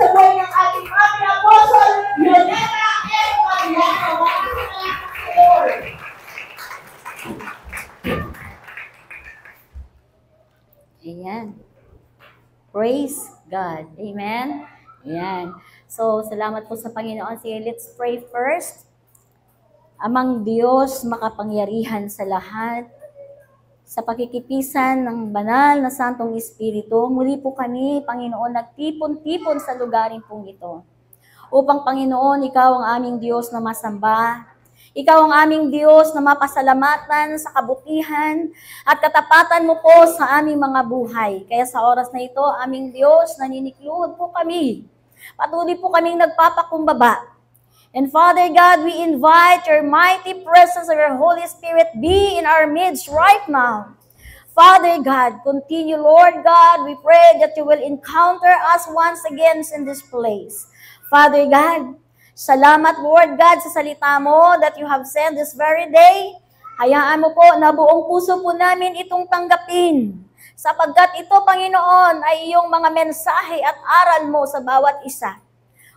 sa buhay ng ating aming apostol, Leoneta M. Mariano. Lord. Ayan. Praise God. Amen? Ayan. So, salamat po sa Panginoon. Sige, let's pray first. Amang Diyos, makapangyarihan sa lahat, sa pakikipisan ng banal na Santong Espiritu, muli po kami, Panginoon, nagtipon-tipon sa lugarin pong ito. Upang, Panginoon, Ikaw ang aming Diyos na masamba, Ikaw ang aming Diyos na mapasalamatan sa kabutihan at katapatan mo po sa aming mga buhay. Kaya sa oras na ito, aming Diyos, naninikluhod po kami. Patuloy po kaming nagpapakumbaba. And Father God, we invite your mighty presence of your Holy Spirit be in our midst right now. Father God, continue, Lord God, we pray that you will encounter us once again in this place. Father God, salamat, Lord God, sa salita mo that you have sent this very day. Hayaan mo po na buong puso po namin itong tanggapin. Sapagkat ito, Panginoon, ay iyong mga mensahe at aral mo sa bawat isa.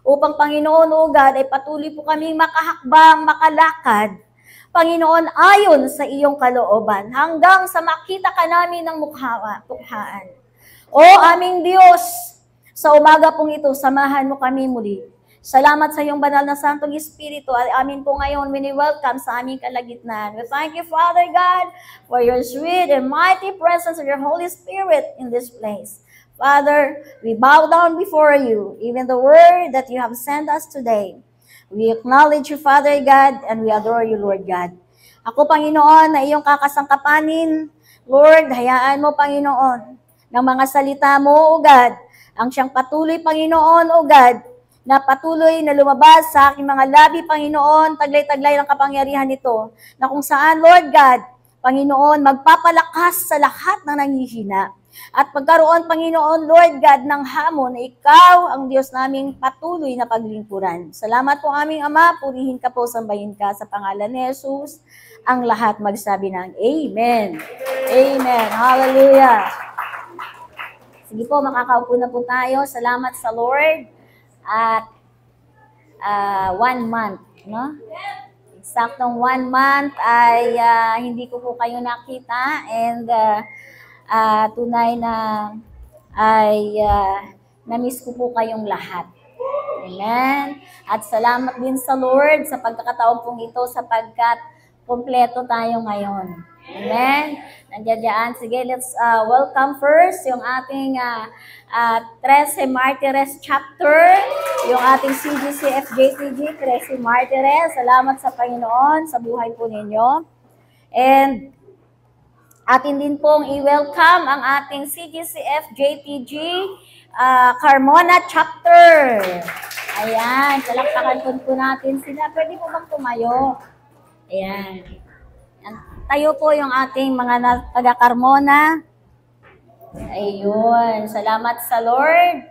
Upang, Panginoon, O God, ay patuloy po kaming makahakbang, makalakad, Panginoon, ayon sa iyong kalooban, hanggang sa makita ka namin ng mukhaan. O aming Diyos, sa umaga pong ito, samahan mo kami muli. Salamat sa iyong banal na Santong Espiritu at amin po ngayon wini-welcome sa aming kalagitnaan. We thank you, Father God, for your sweet and mighty presence of your Holy Spirit in this place. Father, we bow down before you, even the word that you have sent us today. We acknowledge you, Father God, and we adore you, Lord God. Ako, Panginoon, na iyong kakasangkapanin, Lord, hayaan mo, Panginoon, ng mga salita mo, O God, ang siyang patuloy, Panginoon, O God, na patuloy na lumabas sa aking mga labi, Panginoon, taglay-taglay ng kapangyarihan nito, na kung saan, Lord God, Panginoon, magpapalakas sa lahat ng nanghihina. At pagkaroon, Panginoon, Lord God, ng hamon na ikaw ang Diyos naming patuloy na paglingkuran. Salamat po aming Ama, purihin ka po, sambahin ka sa pangalan ni Jesus. Ang lahat magsabi ng Amen. Amen. Hallelujah. Sige po, makakaupo na po tayo. Salamat sa Lord. At 1 month, no? Eksaktong 1 month ay hindi ko po kayo nakita and tunay na ay na-miss ko po kayong lahat. Amen. At salamat din sa Lord sa pagkakataon pong ito sapagkat kompleto tayo ngayon. Amen. Nandiyan dyan. Sige, let's welcome first yung ating 13 Martires chapter, yung ating CGCF JTG, 13 Martires. Salamat sa Panginoon sa buhay po ninyo. And atin din pong i-welcome ang ating CGCF JTG Carmona chapter. Ayan, palakpakan po natin sila. Pwede po bang tumayo? Ayan. Tayo po yung ating mga taga-Carmona. Ayun, salamat sa Lord.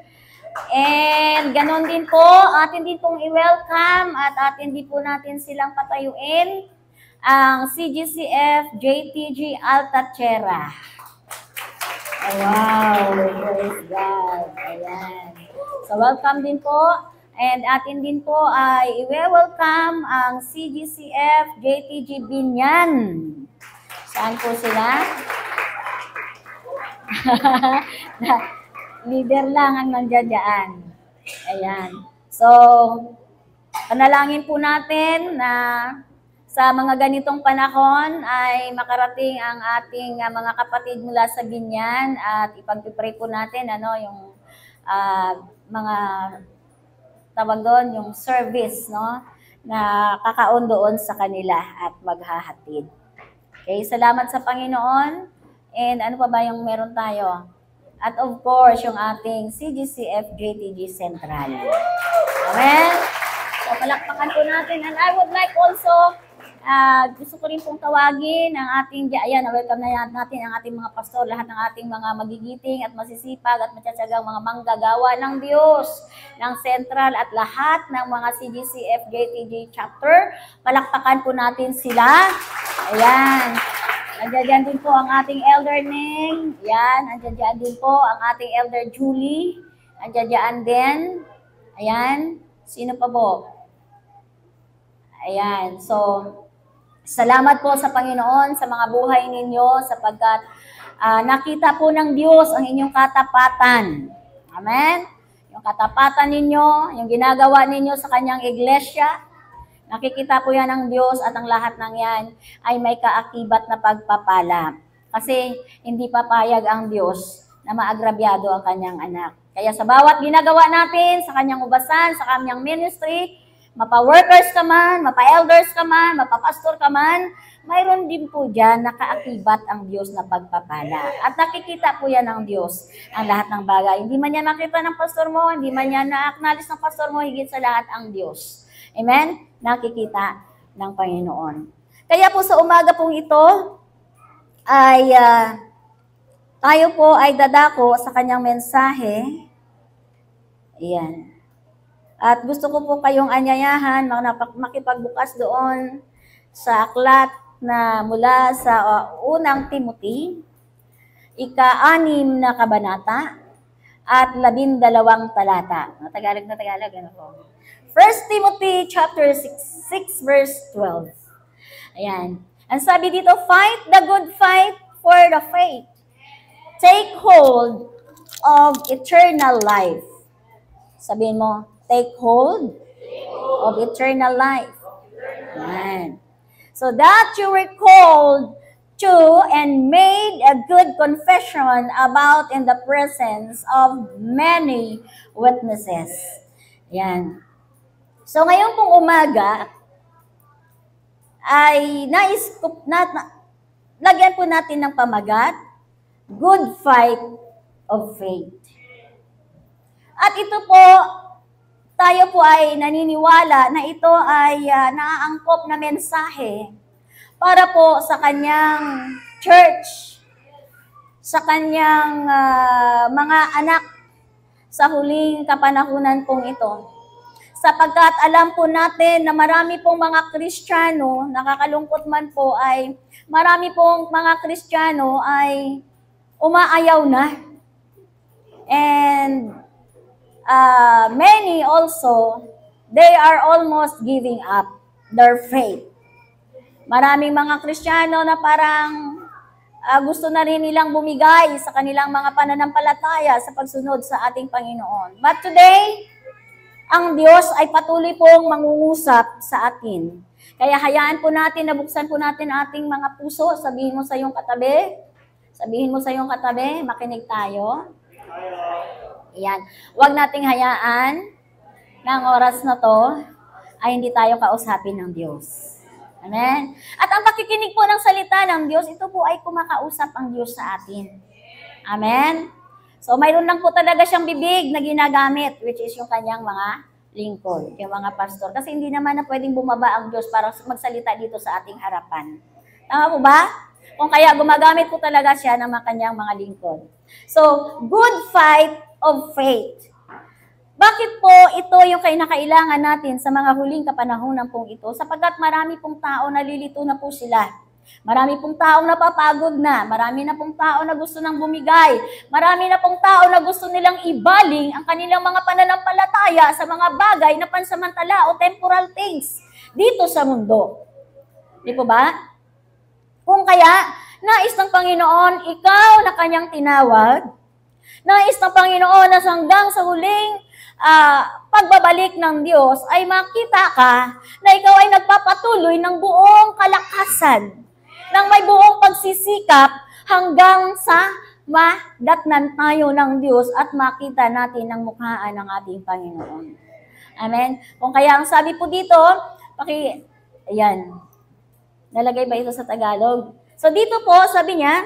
And ganon din po, atin din pong i-welcome at atin din po natin silang patayuin ang CGCF JTG Altachera. Wow, praise God. Ayan. So welcome din po. And atin din po ay i-welcome ang CGCF JTG Binyan. Saan po sila? Leader lang ang nandiyan. Ayan. So, panalangin po natin na sa mga ganitong panahon ay makarating ang ating mga kapatid mula sa Binyan at ipagpipray po natin yung mga tawag doon, yung service, no, na kakaon doon sa kanila at maghahatid. Okay, salamat sa Panginoon. And ano pa ba yung meron tayo? At of course, yung ating CGCF JTG Central. Amen? So, palakpakan po natin. And I would like also, gusto ko rin pong tawagin ang ating, ayan, welcome na natin ang ating mga pastor, lahat ng ating mga magigiting at masisipag at matsatsagang mga manggagawa ng Diyos, ng Central at lahat ng mga CGCF JTG chapter. Palakpakan po natin sila. Ayan. Nandiyan din po ang ating Elder Ning. Yan, nandiyan din po ang ating Elder Julie. Nandiyan din. Ayan. Sino pa po? Ayan. So, salamat po sa Panginoon sa mga buhay ninyo sapagkat nakita po ng Diyos ang inyong katapatan. Amen? Yung katapatan ninyo, yung ginagawa ninyo sa kanyang iglesia, nakikita po yan ng Diyos at ang lahat ng yan ay may kaakibat na pagpapala. Kasi hindi papayag ang Diyos na maagrabyado ang kanyang anak. Kaya sa bawat ginagawa natin, sa kanyang ubasan, sa kanyang ministry, mapa-workers ka man, mapa-elders ka man, mapa-pastor ka man, mayroon din po dyan nakaakibat ang Diyos na pagpapala. At nakikita po yan ng Diyos ang lahat ng bagay. Hindi man yan nakita ng pastor mo, hindi man yan na-acknowledge ng pastor mo, higit sa lahat ang Diyos. Amen? Nakikita ng Panginoon. Kaya po sa umaga pong ito, ay tayo po ay dadako sa kanyang mensahe. Ayan. At gusto ko po kayong anyayahan, makipagbukas doon sa aklat na mula sa unang Timothy, ika-6 na kabanata, at 12 talata. Tagalog na Tagalog, ano po? 1 Timothy chapter 6 verse 12. Ayan. Ang sabi dito, fight the good fight for the faith. Take hold of eternal life. Sabihin mo, take hold of eternal life. Ayan. So that you were called to and made a good confession about in the presence of many witnesses. Ayan. So ngayon pong umaga, ay lagyan po natin ng pamagat, good fight of faith. At ito po, tayo po ay naniniwala na ito ay naaangkop na mensahe para po sa kanyang church, sa kanyang mga anak sa huling kapanahunan pong ito. Sapagkat alam po natin na marami pong mga Kristiyano, nakakalungkot man po ay marami pong mga Kristiyano ay umaayaw na. And many also, they are almost giving up their faith. Maraming mga Kristiyano na parang gusto na rin nilang bumigay sa kanilang mga pananampalataya sa pagsunod sa ating Panginoon. But today, ang Diyos ay patuloy pong mangungusap sa atin. Kaya hayaan po natin, nabuksan po natin ating mga puso. Sabihin mo sa iyong katabi, makinig tayo. Ayan. Huwag nating hayaan na ang oras na to ay hindi tayo kausapin ng Diyos. Amen? At ang pakikinig po ng salita ng Diyos, ito po ay kumakausap ang Diyos sa atin. Amen? So, mayroon lang po talaga siyang bibig na ginagamit, which is yung kanyang mga lingkod, yung mga pastor. Kasi hindi naman na pwedeng bumaba ang Diyos para magsalita dito sa ating harapan. Tama po ba? Kung kaya gumagamit po talaga siya ng kanyang mga lingkod. So, good fight of faith. Bakit po ito yung kinakailangan natin sa mga huling kapanahunan pong ito? Sapagkat marami pong tao nalilito na po sila. Marami pong taong napapagod na. Marami na pong tao na gusto nang bumigay. Marami na pong tao na gusto nilang ibaling ang kanilang mga pananampalataya sa mga bagay na pansamantala o temporal things dito sa mundo. Di po ba? Kung kaya, nais ng Panginoon, ikaw na kanyang tinawag, nais ng Panginoon na hanggang sa huling pagbabalik ng Diyos ay makita ka na ikaw ay nagpapatuloy ng buong kalakasan, ng may buong pagsisikap hanggang sa madatnan tayo ng Diyos at makita natin ang mukhaan ng ating Panginoon. Amen? Kung kaya ang sabi po dito, ayan, nalagay ba ito sa Tagalog? So dito po, sabi niya,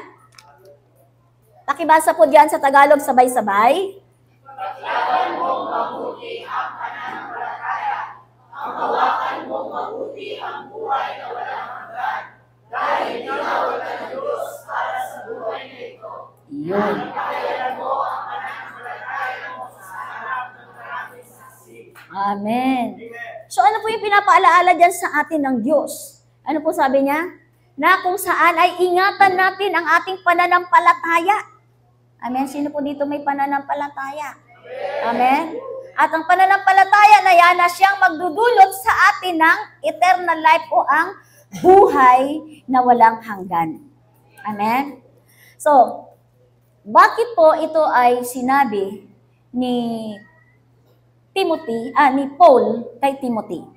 pakibasa po diyan sa Tagalog sabay-sabay. Paglaban mong mabuti ang pananampalataya, ang hawakan mong mabuti ang buhay na walang hanggan, dahil tinawag ka ng Diyos para sa buhay na ito. Yun. Pakayalan mo ang pananampalataya mo sa harap ng maraming saksi. Amen. So ano po yung pinapaalaala dyan sa atin ng Diyos? Ano po sabi niya? Na kung saan ay ingatan natin ang ating pananampalataya. Amen. Sino po dito may pananampalataya? Amen. At ang pananampalataya na yan na siyang magdudulot sa atin ng eternal life o ang buhay na walang hanggan. Amen? So, bakit po ito ay sinabi ni ni Paul kay Timothy?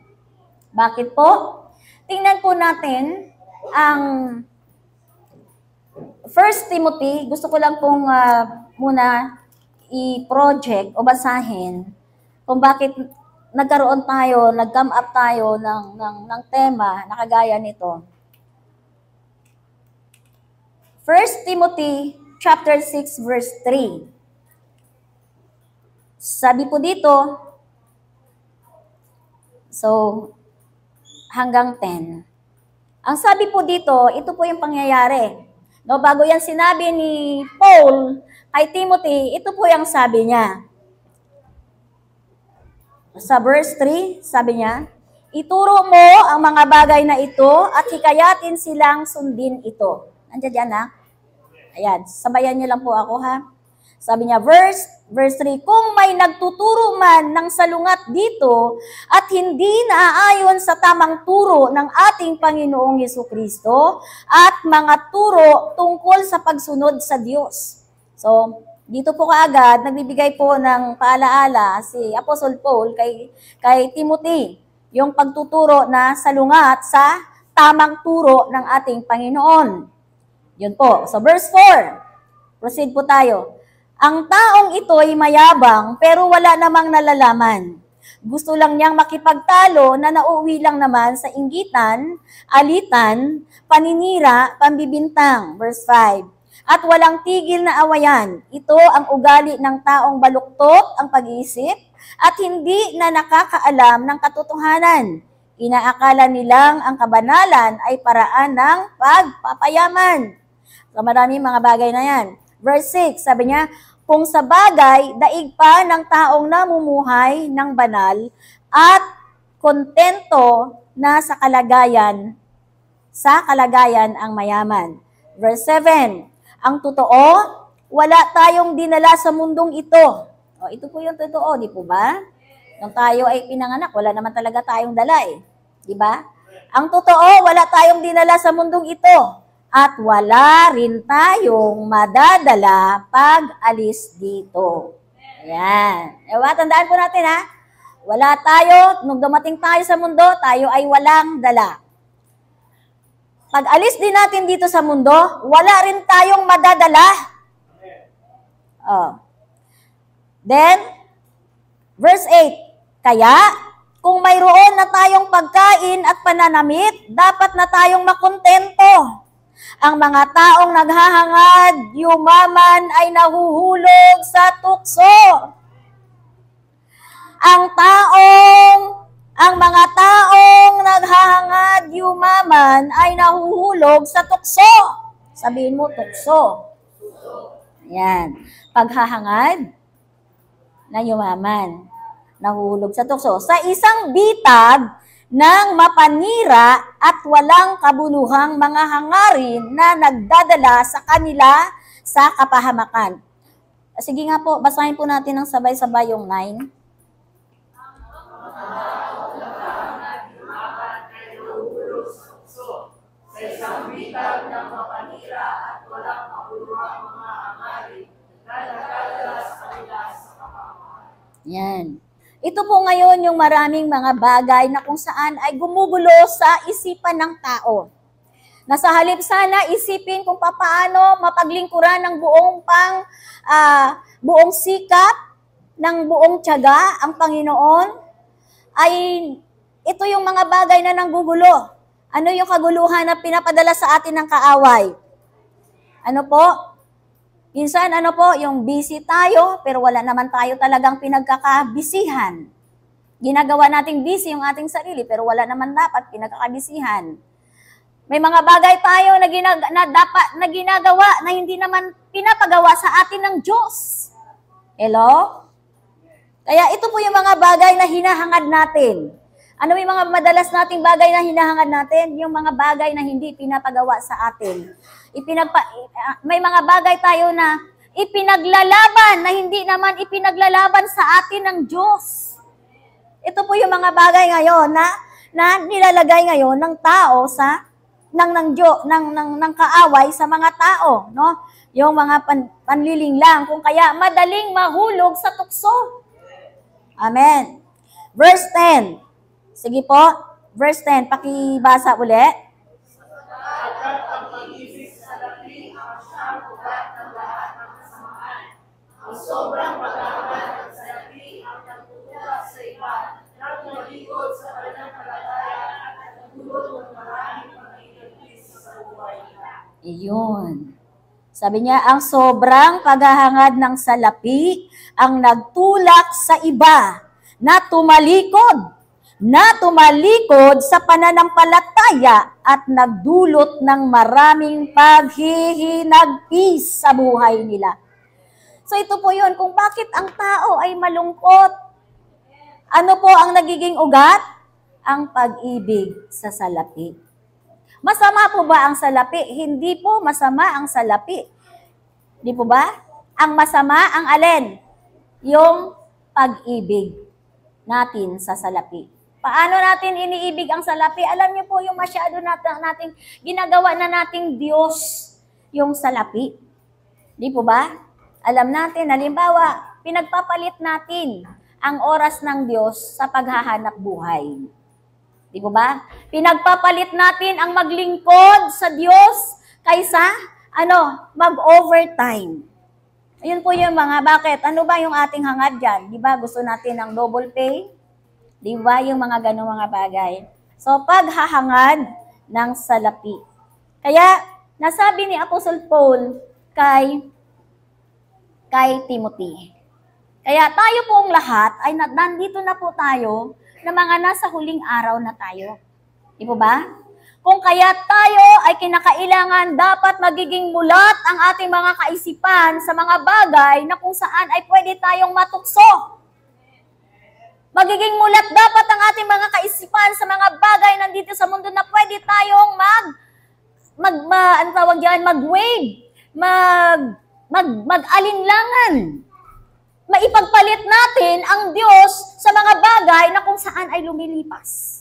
Bakit po? Tingnan po natin ang 1 Timothy. Gusto ko lang pong muna i-project o basahin kung bakit nagkaroon tayo, nag-come up tayo ng tema na kagaya nito. 1 Timothy chapter 6 verse 3. Sabi po dito, so hanggang 10. Ang sabi po dito, ito po yung pangyayari. No, bago yan sinabi ni Paul kay Timothy, ito po yung sabi niya. Sa verse 3, sabi niya, ituro mo ang mga bagay na ito at hikayatin silang sundin ito. Nandiyan dyan, ha? Ayan, sabayan niyo lang po ako, ha? Sabi niya, verse 3, kung may nagtuturo man ng salungat dito at hindi naaayon sa tamang turo ng ating Panginoong Hesukristo at mga turo tungkol sa pagsunod sa Diyos. So, dito po kaagad, nagbibigay po ng paalaala si Apostle Paul kay Timothy, yung pagtuturo na salungat sa tamang turo ng ating Panginoon. Yun po. So verse 4, proceed po tayo. Ang taong ito ay mayabang pero wala namang nalalaman. Gusto lang niyang makipagtalo na nauuwi lang naman sa inggitan, alitan, paninira, pambibintang. Verse 5. At walang tigil na awayan. Ito ang ugali ng taong baluktot ang pag-iisip at hindi na nakakaalam ng katotohanan. Inaakala nilang ang kabanalan ay paraan ng pagpapayaman. So, maraming mga bagay na yan. Verse 6, sabi niya, kung sa bagay, daig pa ng taong namumuhay ng banal at kontento na sa kalagayan ang mayaman. Verse 7, ang totoo, wala tayong dinala sa mundong ito. O, ito po yung totoo, di po ba? Nung tayo ay pinanganak, wala naman talaga tayong dala eh. Di ba? Ang totoo, wala tayong dinala sa mundong ito. At wala rin tayong madadala pag alis dito. Ayan. Ewa, tandaan po natin ha. Wala tayo, nung dumating tayo sa mundo, tayo ay walang dala. Pag alis din natin dito sa mundo, wala rin tayong madadala. Oh. Then, verse 8, kaya, kung mayroon na tayong pagkain at pananamit, dapat na tayong makontento. Ang mga taong naghahangad, yumaman ay nahuhulog sa tukso. Ang mga taong naghahangad, yumaman ay nahuhulog sa tukso. Sabihin mo, tukso. Yan. Paghahangad na yumaman, nahuhulog sa tukso. Sa isang bitag ng mapanira at walang kabuluhang mga hangarin na nagdadala sa kanila sa kapahamakan. Sige nga po, basahin po natin ng sabay-sabay yung 9. Sa isang bitag ng mapanira at walang kabuluhang mga hangarin na nagdadala sa kanila sa kapahamakan. Yan. Ito po ngayon yung maraming mga bagay na kung saan ay gumugulo sa isipan ng tao. Na sa halip sana isipin kung paano mapaglingkuran ng buong sikap, ng buong tiyaga ang Panginoon, ay ito yung mga bagay na nanggugulo. Ano yung kaguluhan na pinapadala sa atin ng kaaway? Ano po? Minsan, yung busy tayo, pero wala naman tayo talagang pinagkakabisihan. Ginagawa nating busy yung ating sarili, pero wala naman dapat pinagkakabisihan. May mga bagay tayo na ginagawa na hindi naman pinapagawa sa atin ng Diyos. Hello? Kaya ito po yung mga bagay na hinahangad natin. Ano yung mga madalas nating bagay na hinahangad natin? Yung mga bagay na hindi pinapagawa sa atin. May mga bagay tayo na ipinaglalaban na hindi naman ipinaglalaban sa atin ng Diyos. Ito po yung mga bagay ngayon na nilalagay ngayon ng tao sa ng kaaway sa mga tao, no? Yung mga panliling lang, kung kaya madaling mahulog sa tukso. Amen. Verse 10. Sige po, verse 10, pakibasa ulit. Agad ang pag-ibig sa salapi ang siyang ugat ng lahat ng kasamaan. Ang sobrang pagkakamad ng salapi ang nagtutulak sa iba, nagmalikod sa pananampalataya at nagdulot ng maraming pag-iigis sa buhay nila. Iyon. Sabi niya, ang sobrang paghahangad ng salapi ang nagtulak sa iba na tumalikod sa pananampalataya at nagdulot ng maraming paghihinagpis sa buhay nila. So ito po yun, kung bakit ang tao ay malungkot. Ano po ang nagiging ugat? Ang pag-ibig sa salapi. Masama po ba ang salapi? Hindi po masama ang salapi. Di po ba? Ang masama ang alin? Yung pag-ibig natin sa salapi. Paano natin iniibig ang salapi? Alam niyo po yung masyado natin ginagawa na nating Diyos yung salapi. Di po ba? Alam natin, halimbawa, pinagpapalit natin ang oras ng Diyos sa paghahanap buhay. Di po ba? Pinagpapalit natin ang maglingkod sa Diyos kaysa mag-overtime. Ayun po yung mga bakit. Ano ba yung ating hangad dyan? Di ba? Gusto natin ng double pay? Di ba? Yung mga ganong mga bagay. So, paghahangad ng salapi. Kaya, nasabi ni Apostle Paul kay Timothy. Kaya tayo pong lahat ay nandito na po tayo na mga nasa huling araw na tayo. Di po ba? Kung kaya tayo ay kinakailangan dapat magiging mulat ang ating mga kaisipan sa mga bagay na kung saan ay pwede tayong matukso. Magiging mulat dapat ang ating mga kaisipan sa mga bagay nandito sa mundo na pwede tayong mag-wave, mag-alinlangan. Maipagpalit natin ang Diyos sa mga bagay na kung saan ay lumilipas.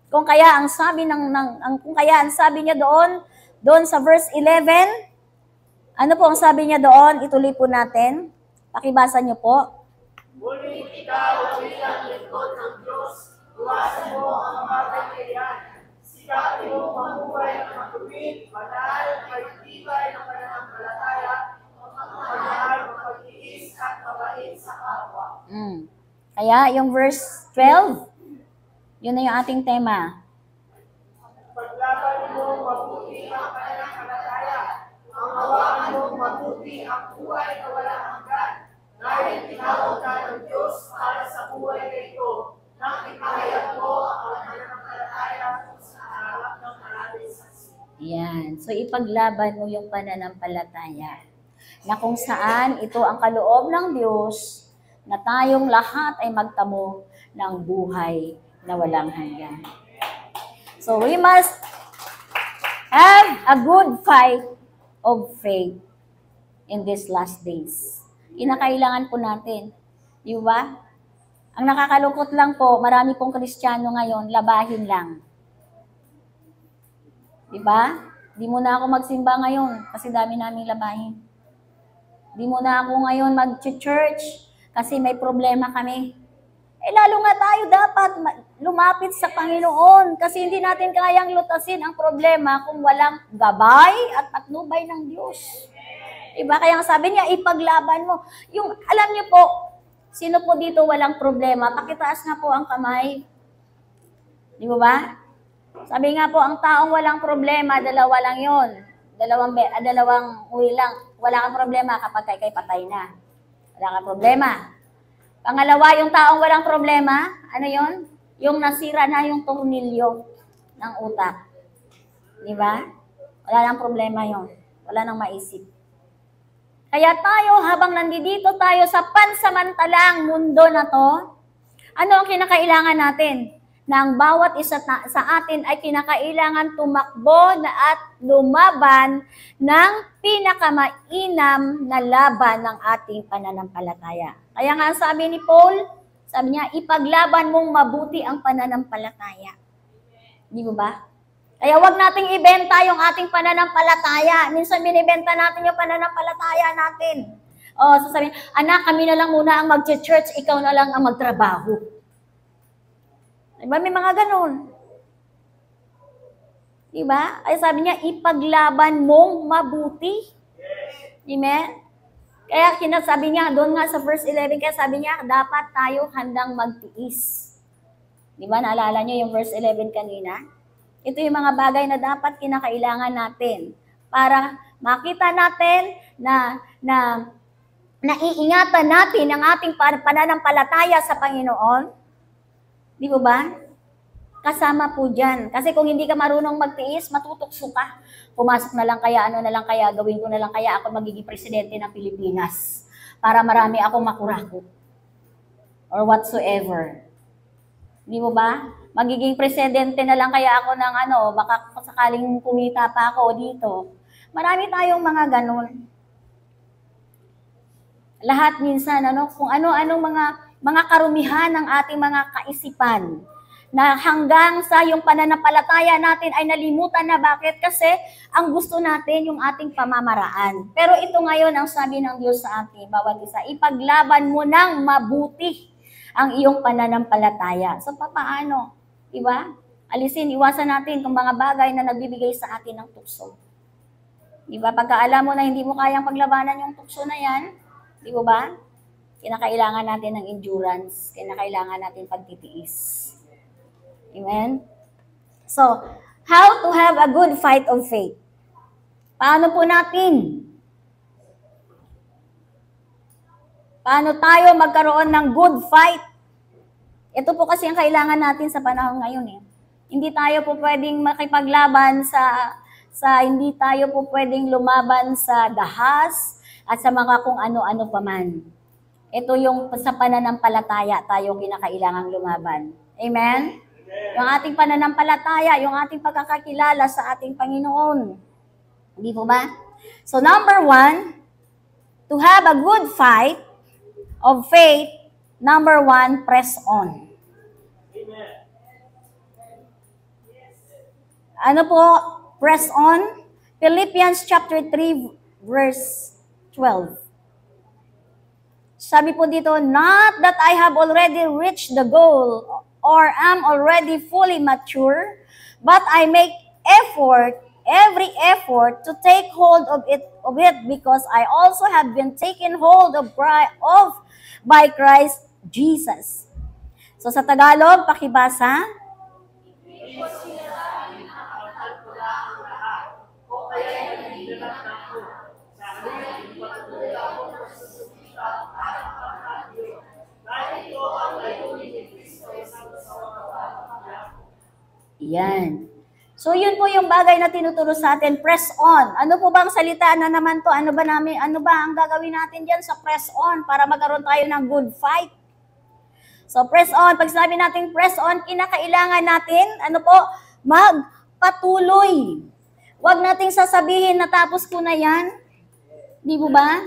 Kung kaya ang sabi niya doon sa verse 11, ano po ang sabi niya doon? Ituloy po natin. Pakibasa niyo po. Ngunit ikaw bilang lingkod ng Diyos, iwasan mo ang mga bagay-yan. Sikapin mo mamuhay ng matuwid, banal, pagtibay ng pananampalataya, magmahal, magpag-iis at mabait sa kapwa. Kaya yung verse 12, yun na yung ating tema. Paglaban mo mabuti ang pananampalataya, ang hawakan mo mabuti ang buhay na walang hanggan, dahil tinawag ka ng Diyos para sa buhay na ito, nang ipahayag mo ang pananampalataya sa harap ng maraming saksi. Yan. So ipaglaban mo yung pananampalataya na kung saan ito ang kaloob ng Diyos na tayong lahat ay magtamo ng buhay na walang hanggan. So we must have a good fight of faith in these last days. Kinakailangan po natin. Di ba? Ang nakakalungkot lang po, marami pong Kristiyano ngayon, labahin lang. Di ba? Di mo na ako magsimba ngayon kasi dami naming labahin. Di mo na ako ngayon mag-church kasi may problema kami. Lalo nga tayo dapat lumapit sa Panginoon kasi hindi natin kayang lutasin ang problema kung walang gabay at patnubay ng Diyos. Diba? Kaya sabi niya, ipaglaban mo. Yung, alam niyo po, sino po dito walang problema? Pakitaas nga po ang kamay. Di ba? Sabi nga po, ang taong walang problema, dalawa lang yun. Dalawang uwi lang. Wala kang problema kapag kay patay na. Wala kang problema. Pangalawa, yung taong walang problema, ano yon? Yung nasira na yung tornilyo ng utak. Di ba? Wala nang problema yon. Wala nang maisip. Kaya tayo, habang nandito tayo sa pansamantalang mundo na to, ano ang kinakailangan natin? na ang bawat isa sa atin ay kinakailangan tumakbo at lumaban ng pinakamainam na laban ng ating pananampalataya. Kaya nga sabi ni Paul, sabi niya, ipaglaban mong mabuti ang pananampalataya. Di ba? Kaya wag nating ibenta yung ating pananampalataya. Minsan binibenta natin yung pananampalataya natin. O, sasabihin, anak, kami na lang muna ang mag-church, ikaw na lang ang magtrabaho. Diba? May mga ganun. Diba? Ay sabi niya, ipaglaban mong mabuti. Amen? Kaya kinasabi niya, doon nga sa verse 11, kaya sabi niya, dapat tayo handang magtiis. Diba? Naalala niyo yung verse 11 kanina? Ito yung mga bagay na dapat kinakailangan natin para makita natin na naiingatan natin ang ating pananampalataya sa Panginoon. Di ba? Kasama po dyan. Kasi kung hindi ka marunong magtiis, matutukso ka. Pumasok na lang kaya, ano na lang kaya, gawin ko na lang kaya ako magiging presidente ng Pilipinas para marami akong makurakot. Or whatsoever. Di ba? Magiging presidente na lang kaya ako ng baka sakaling kumita pa ako dito. Marami tayong mga ganun. Lahat minsan, kung ano-anong mga karumihan ng ating mga kaisipan na hanggang sa yung pananampalataya natin ay nalimutan na. Bakit? Kasi ang gusto natin yung ating pamamaraan. Pero ito ngayon ang sabi ng Diyos sa atin, bawat isa, ipaglaban mo ng mabuti ang iyong pananampalataya. So, paano? Diba? Alisin, iwasan natin kung mga bagay na nagbibigay sa atin ng tukso. Diba? Pagka alam mo na hindi mo kayang paglabanan yung tukso na yan, di ba? Kinakailangan natin ng endurance. Kinakailangan natin pagtitiis. Amen? So, how to have a good fight of faith? Paano po natin? Paano tayo magkaroon ng good fight? Ito po kasi ang kailangan natin sa panahon ngayon. Hindi tayo po pwedeng makipaglaban hindi tayo po pwedeng lumaban sa dahas at sa mga kung ano-ano paman. Ito yung sa pananampalataya tayo kinakailangang lumaban. Amen? Yung ating pananampalataya, yung ating pagkakakilala sa ating Panginoon. Hindi po ba? So number 1, to have a good fight of faith, number 1, press on. Amen. Ano po? Press on. Philippians chapter 3, verse 12. Sabi po dito, not that I have already reached the goal or am already fully mature, but I make every effort to take hold of it because I also have been taken hold of by Christ Jesus. So sa Tagalog, pakibasa. Hindi ko sinasabing nakakal ko lang ang lahat, o kaya nagdidilat na ako. Sa halip, patuloy ako magsusumita para makakaliw. Dahil ito ang layunin ni Kristo sa mga. Yan. So yun po yung bagay na tinuturo sa atin, press on. Ano po bang salita na naman to? Ano ba ang gagawin natin diyan sa press on para magkaroon tayo ng good fight? So press on, pag sabi natin press on, kinakailangan natin, magpatuloy. Huwag nating sasabihin na tapos ko na yan. Di ba?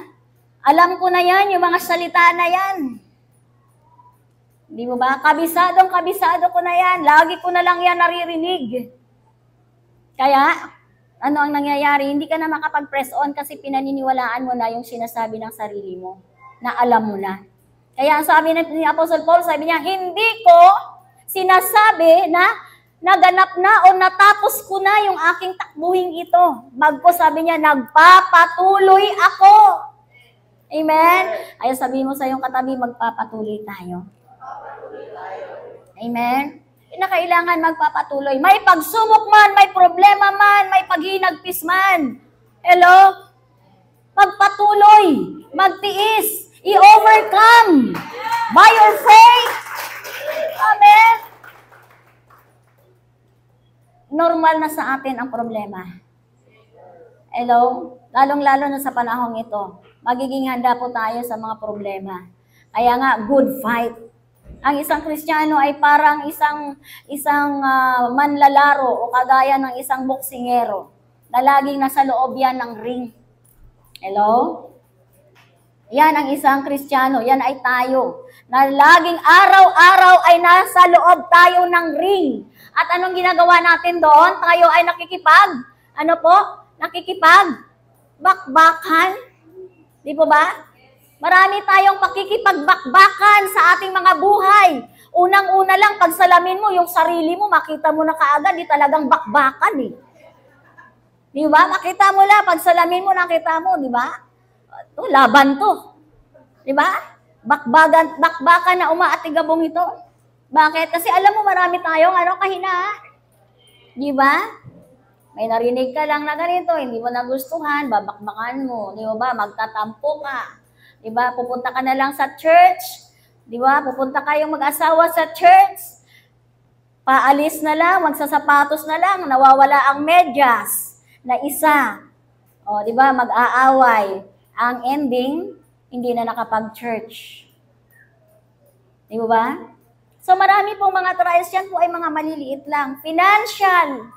Alam ko na yan, yung mga salita na yan. Di ba? Kabisado ko na yan. Lagi ko na lang yan naririnig. Kaya, ano ang nangyayari? Hindi ka na makapag-press on kasi pinaniniwalaan mo na yung sinasabi ng sarili mo na alam mo na. Kaya ang sabi ni Apostle Paul, sabi niya, hindi ko sinasabi na naganap na o natapos ko na yung aking takbuhin ito. Bagkus sabi niya, nagpapatuloy ako. Amen? Ay sabi mo sa iyong katabi, magpapatuloy tayo. Amen? Kinakailangan magpapatuloy. May pagsubok man, may problema man, may paghinagpis man. Hello? Magpatuloy, magtiis, i-overcome by your faith. Amen? Normal na sa atin ang problema. Hello? Lalong-lalo na sa panahong ito. Magiging handa po tayo sa mga problema. Kaya nga, good fight. Ang isang Kristiyano ay parang isang manlalaro o kagaya ng isang boksingero na laging nasa loob yan ng ring. Hello? Yan ang isang Kristiyano, yan ay tayo. Na laging araw-araw ay nasa loob tayo ng ring. At anong ginagawa natin doon? Tayo ay bakbakan. Di po ba? Marami tayong pakikipagbakbakan sa ating mga buhay. Unang-una lang, pag salamin mo, yung sarili mo, makita mo na kaagad, di talagang bakbakan eh. Di ba? Makita mo lang, pag salamin mo, nakita mo, di ba? Ito, laban to. Di ba? Bakbakan na umaatigabong ito. Bakit? Kasi alam mo, marami tayong kahinaan. Di ba? May narinig ka lang na ganito, hindi mo nagustuhan, babakbakan mo. Di ba? Magtatampo ka. Di ba? Pupunta ka na lang sa church. Di ba? Pupunta kayong mag-asawa sa church. Paalis na lang, magsasapatos na lang, nawawala ang medyas na isa. O, di ba? Mag-aaway. Ang ending, hindi na nakapag-church. Di ba? So marami pong mga trials yan po ay mga maliliit lang. Financial.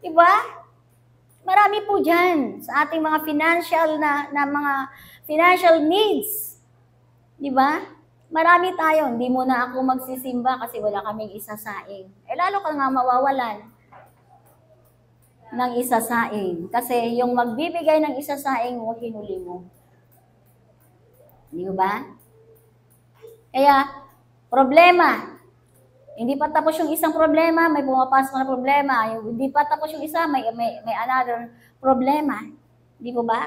Di ba? Marami po dyan sa ating mga financial na mga financial needs. Di ba? Marami tayo. Hindi muna ako magsisimba kasi wala kaming isasaing. Lalo ka nga mawawalan ng isasaing. Kasi yung magbibigay ng isasaing mo, hinuli mo. Di ba? Kaya, problema. Hindi pa tapos yung isang problema, may pumapasok na problema. Hindi pa tapos yung isa, may another problema. Di ba ba?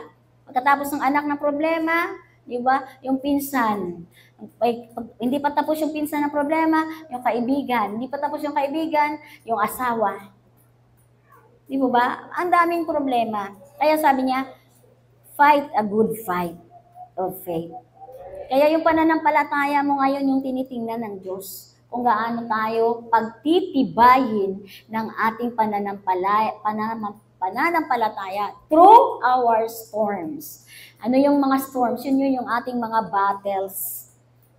Pagkatapos ng anak ng problema, di ba? Yung pinsan. Hindi pa tapos yung pinsan ng problema, yung kaibigan. Hindi pa tapos yung kaibigan, yung asawa. Di ba ba? Ang daming problema. Kaya sabi niya, fight a good fight of faith. Kaya yung pananampalataya mo ngayon yung tinitingnan ng Diyos. Kung gaano tayo pagtitibayin ng ating pananampalataya through our storms. Ano yung mga storms? Yun yung ating mga battles.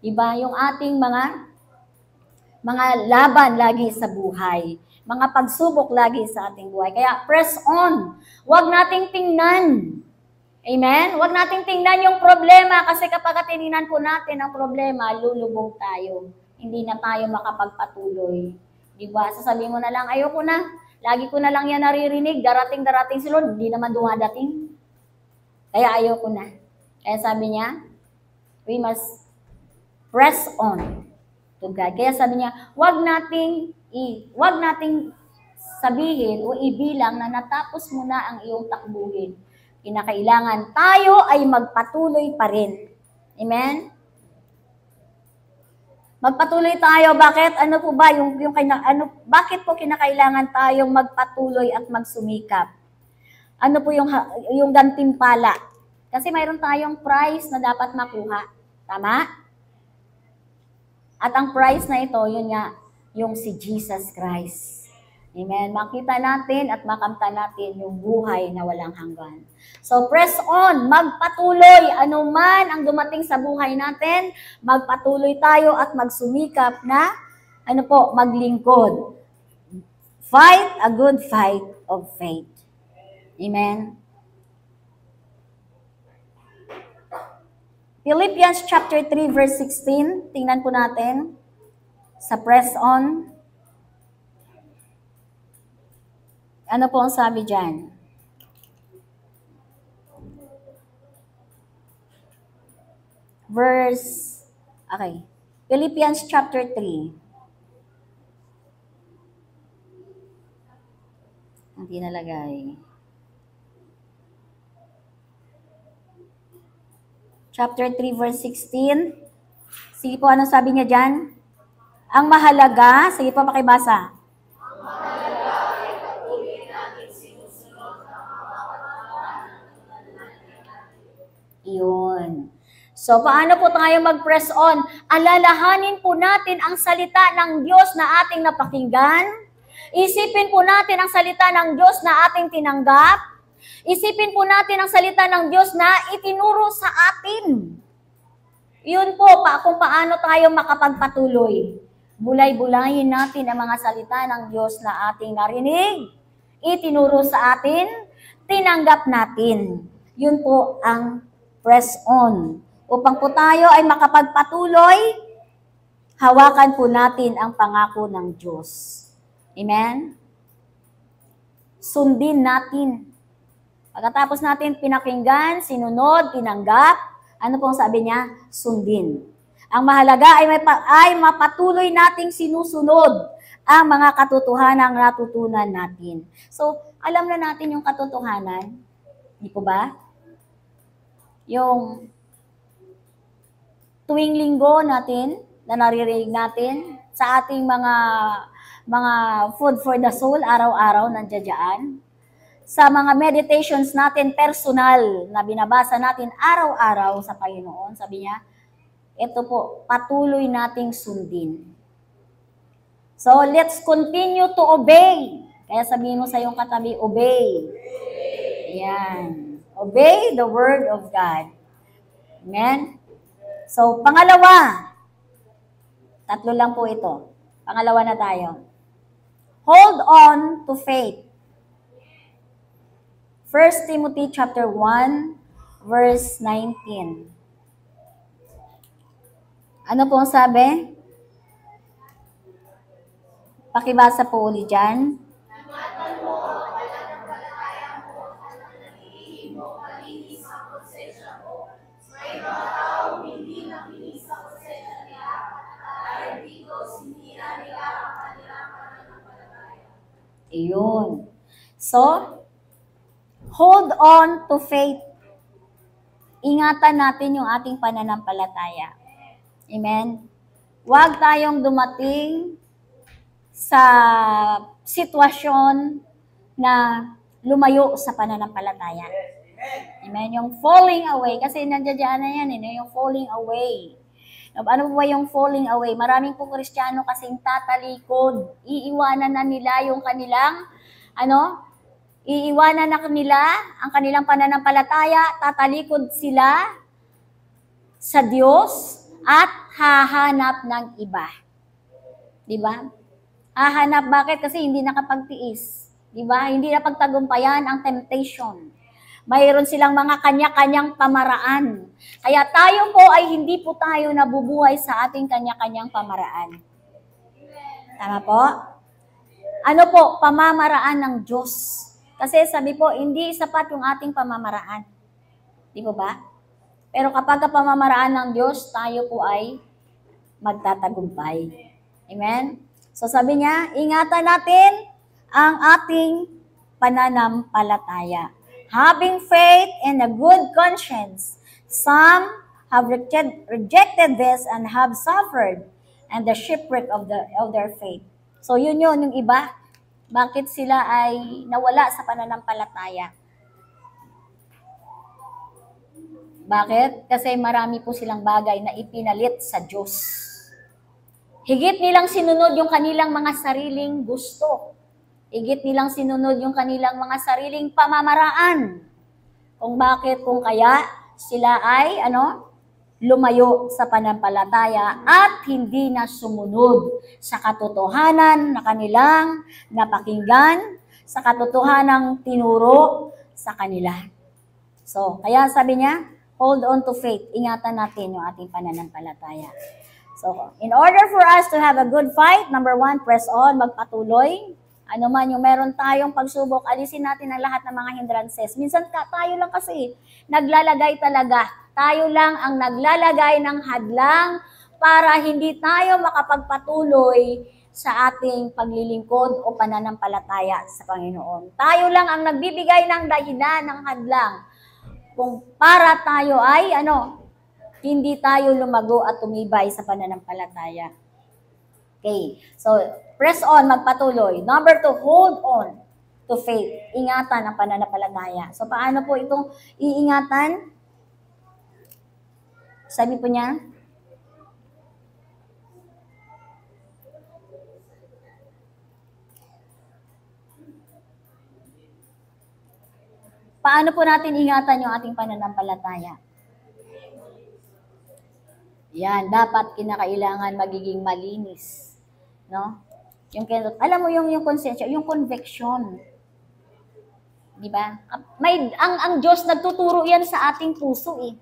Diba? Yung ating mga laban lagi sa buhay. Mga pagsubok lagi sa ating buhay. Kaya press on. Huwag nating tingnan. Amen? Huwag nating tingnan yung problema kasi kapag tinignan po natin ang problema, lulubog tayo. Hindi na tayo makapagpatuloy. Diba? Sasabihin mo na lang, ayoko na. Lagi ko na lang yan naririnig. Darating si Lord. Hindi naman dumadating. Kaya ayoko na. Kaya sabi niya, we must press on to God. Kaya sabi niya, wag nating sabihin o ibilang na natapos mo na ang iyong takbuhin. Kinakailangan tayo ay magpatuloy pa rin. Amen? Magpatuloy tayo. Bakit? Ano po ba bakit po kinakailangan tayong magpatuloy at magsumikap? Ano po yung gantimpala? Kasi mayroon tayong prize na dapat makuha. Tama? At ang prize na ito, yun nga, yung si Jesus Christ. Amen. Makita natin at makamta natin yung buhay na walang hanggan. So press on, magpatuloy. Ano man ang dumating sa buhay natin, magpatuloy tayo at magsumikap na, maglingkod. Fight a good fight of faith. Amen. Philippians chapter 3 verse 16, tingnan po natin sa press on. Ano po ang sabi dyan? Philippians chapter 3. Hindi nalagay. Chapter 3 verse 16. Sige po, ano sabi niya dyan? Ang mahalaga, sige po makibasa. Iyon. So, paano po tayo mag-press on? Alalahanin po natin ang salita ng Diyos na ating napakinggan. Isipin po natin ang salita ng Diyos na ating tinanggap. Isipin po natin ang salita ng Diyos na itinuro sa atin. Yun po, kung paano tayo makapagpatuloy. Bulay-bulayin natin ang mga salita ng Diyos na ating narinig, itinuro sa atin, tinanggap natin. Yun po ang press on. Upang po tayo ay makapagpatuloy, hawakan po natin ang pangako ng Diyos. Amen? Sundin natin. Pagkatapos natin pinakinggan, sinunod, tinanggap, ano pong sabi niya? Sundin. Ang mahalaga ay mapatuloy nating sinusunod ang mga katotohanang natutunan natin. So, alam na natin yung katotohanan. Di po ba? Yung tuwing linggo natin, na naririnig natin, sa ating mga food for the soul, araw-araw, nandiyan. Sa mga meditations natin, personal, na binabasa natin araw-araw sa Panginoon, sabi niya, ito po, patuloy nating sundin. So, let's continue to obey. Kaya sabihin mo sa iyong katabi, obey. Ayan. Obey the word of God. Amen? So, pangalawa, tatlo lang po ito. Pangalawa na tayo. Hold on to faith. 1 Timothy chapter 1, verse 19. Ano po ang sabi? Pakibasa po ulit dyan. Ingatan mo ang pananampalataya mo at nananilihin mo malinis ang konsensya mo. May mga taong hindi nakinis sa konsensya nila at dahil dito sinira nila ang kanilang pananampalataya. Iyon. So, hold on to faith. Ingatan natin yung ating pananampalataya. Amen? Huwag tayong dumating sa sitwasyon na lumayo sa pananampalataya. Amen? Yung falling away, kasi nandiyan na yan, yung falling away. Ano ba yung falling away? Maraming po Kristiyano kasing tatalikod. Iiwanan na nila yung kanilang, iiwanan na nila ang kanilang pananampalataya, tatalikod sila sa Diyos at hahanap ng iba. Diba? Hahanap, bakit? Kasi hindi nakapagtiis. Diba? Hindi napagtagumpayan ang temptation. Mayroon silang mga kanya-kanyang pamaraan. Kaya tayo po ay hindi po tayo nabubuhay sa ating kanya-kanyang pamaraan. Tama po? Ano po? Pamamaraan ng Diyos. Kasi sabi po, hindi sapat yung ating pamamaraan. Di po ba? Pero kapag pamamaraan ng Diyos, tayo po ay magtatagumpay. Amen? So sabi niya, ingatan natin ang ating pananampalataya. Having faith and a good conscience, some have rejected this and have suffered and the shipwreck of their faith. So yun yung iba. Bakit sila ay nawala sa pananampalataya? Bakit? Kasi marami po silang bagay na ipinalit sa Diyos. Higit nilang sinunod yung kanilang mga sariling gusto. Higit nilang sinunod yung kanilang mga sariling pamamaraan. Kung bakit, kung kaya sila ay lumayo sa pananampalataya at hindi na sumunod sa katotohanan na kanilang napakinggan, sa katotohanang tinuro sa kanila. So, kaya sabi niya, hold on to faith. Ingatan natin yung ating pananampalataya. So, in order for us to have a good fight, number 1, press on, magpatuloy. Ano man yung meron tayong pagsubok, alisin natin ang lahat ng mga hindrances. Minsan tayo lang kasi naglalagay talaga. Tayo lang ang naglalagay ng hadlang para hindi tayo makapagpatuloy sa ating paglilingkod o pananampalataya sa Panginoon. Tayo lang ang nagbibigay ng dahilan, ng hadlang kung para tayo ay hindi tayo lumago at tumibay sa pananampalataya. Okay, so press on, magpatuloy. Number 2, hold on to faith. Ingatan ang pananampalataya. So paano po itong iingatan? Sabi po niya, paano po natin ingatan yung ating pananampalataya? Yan, dapat kinakailangan magiging malinis. No? Alam mo yung konsensya, yung conviction. Di ba? Ang Diyos nagtuturo yan sa ating puso eh.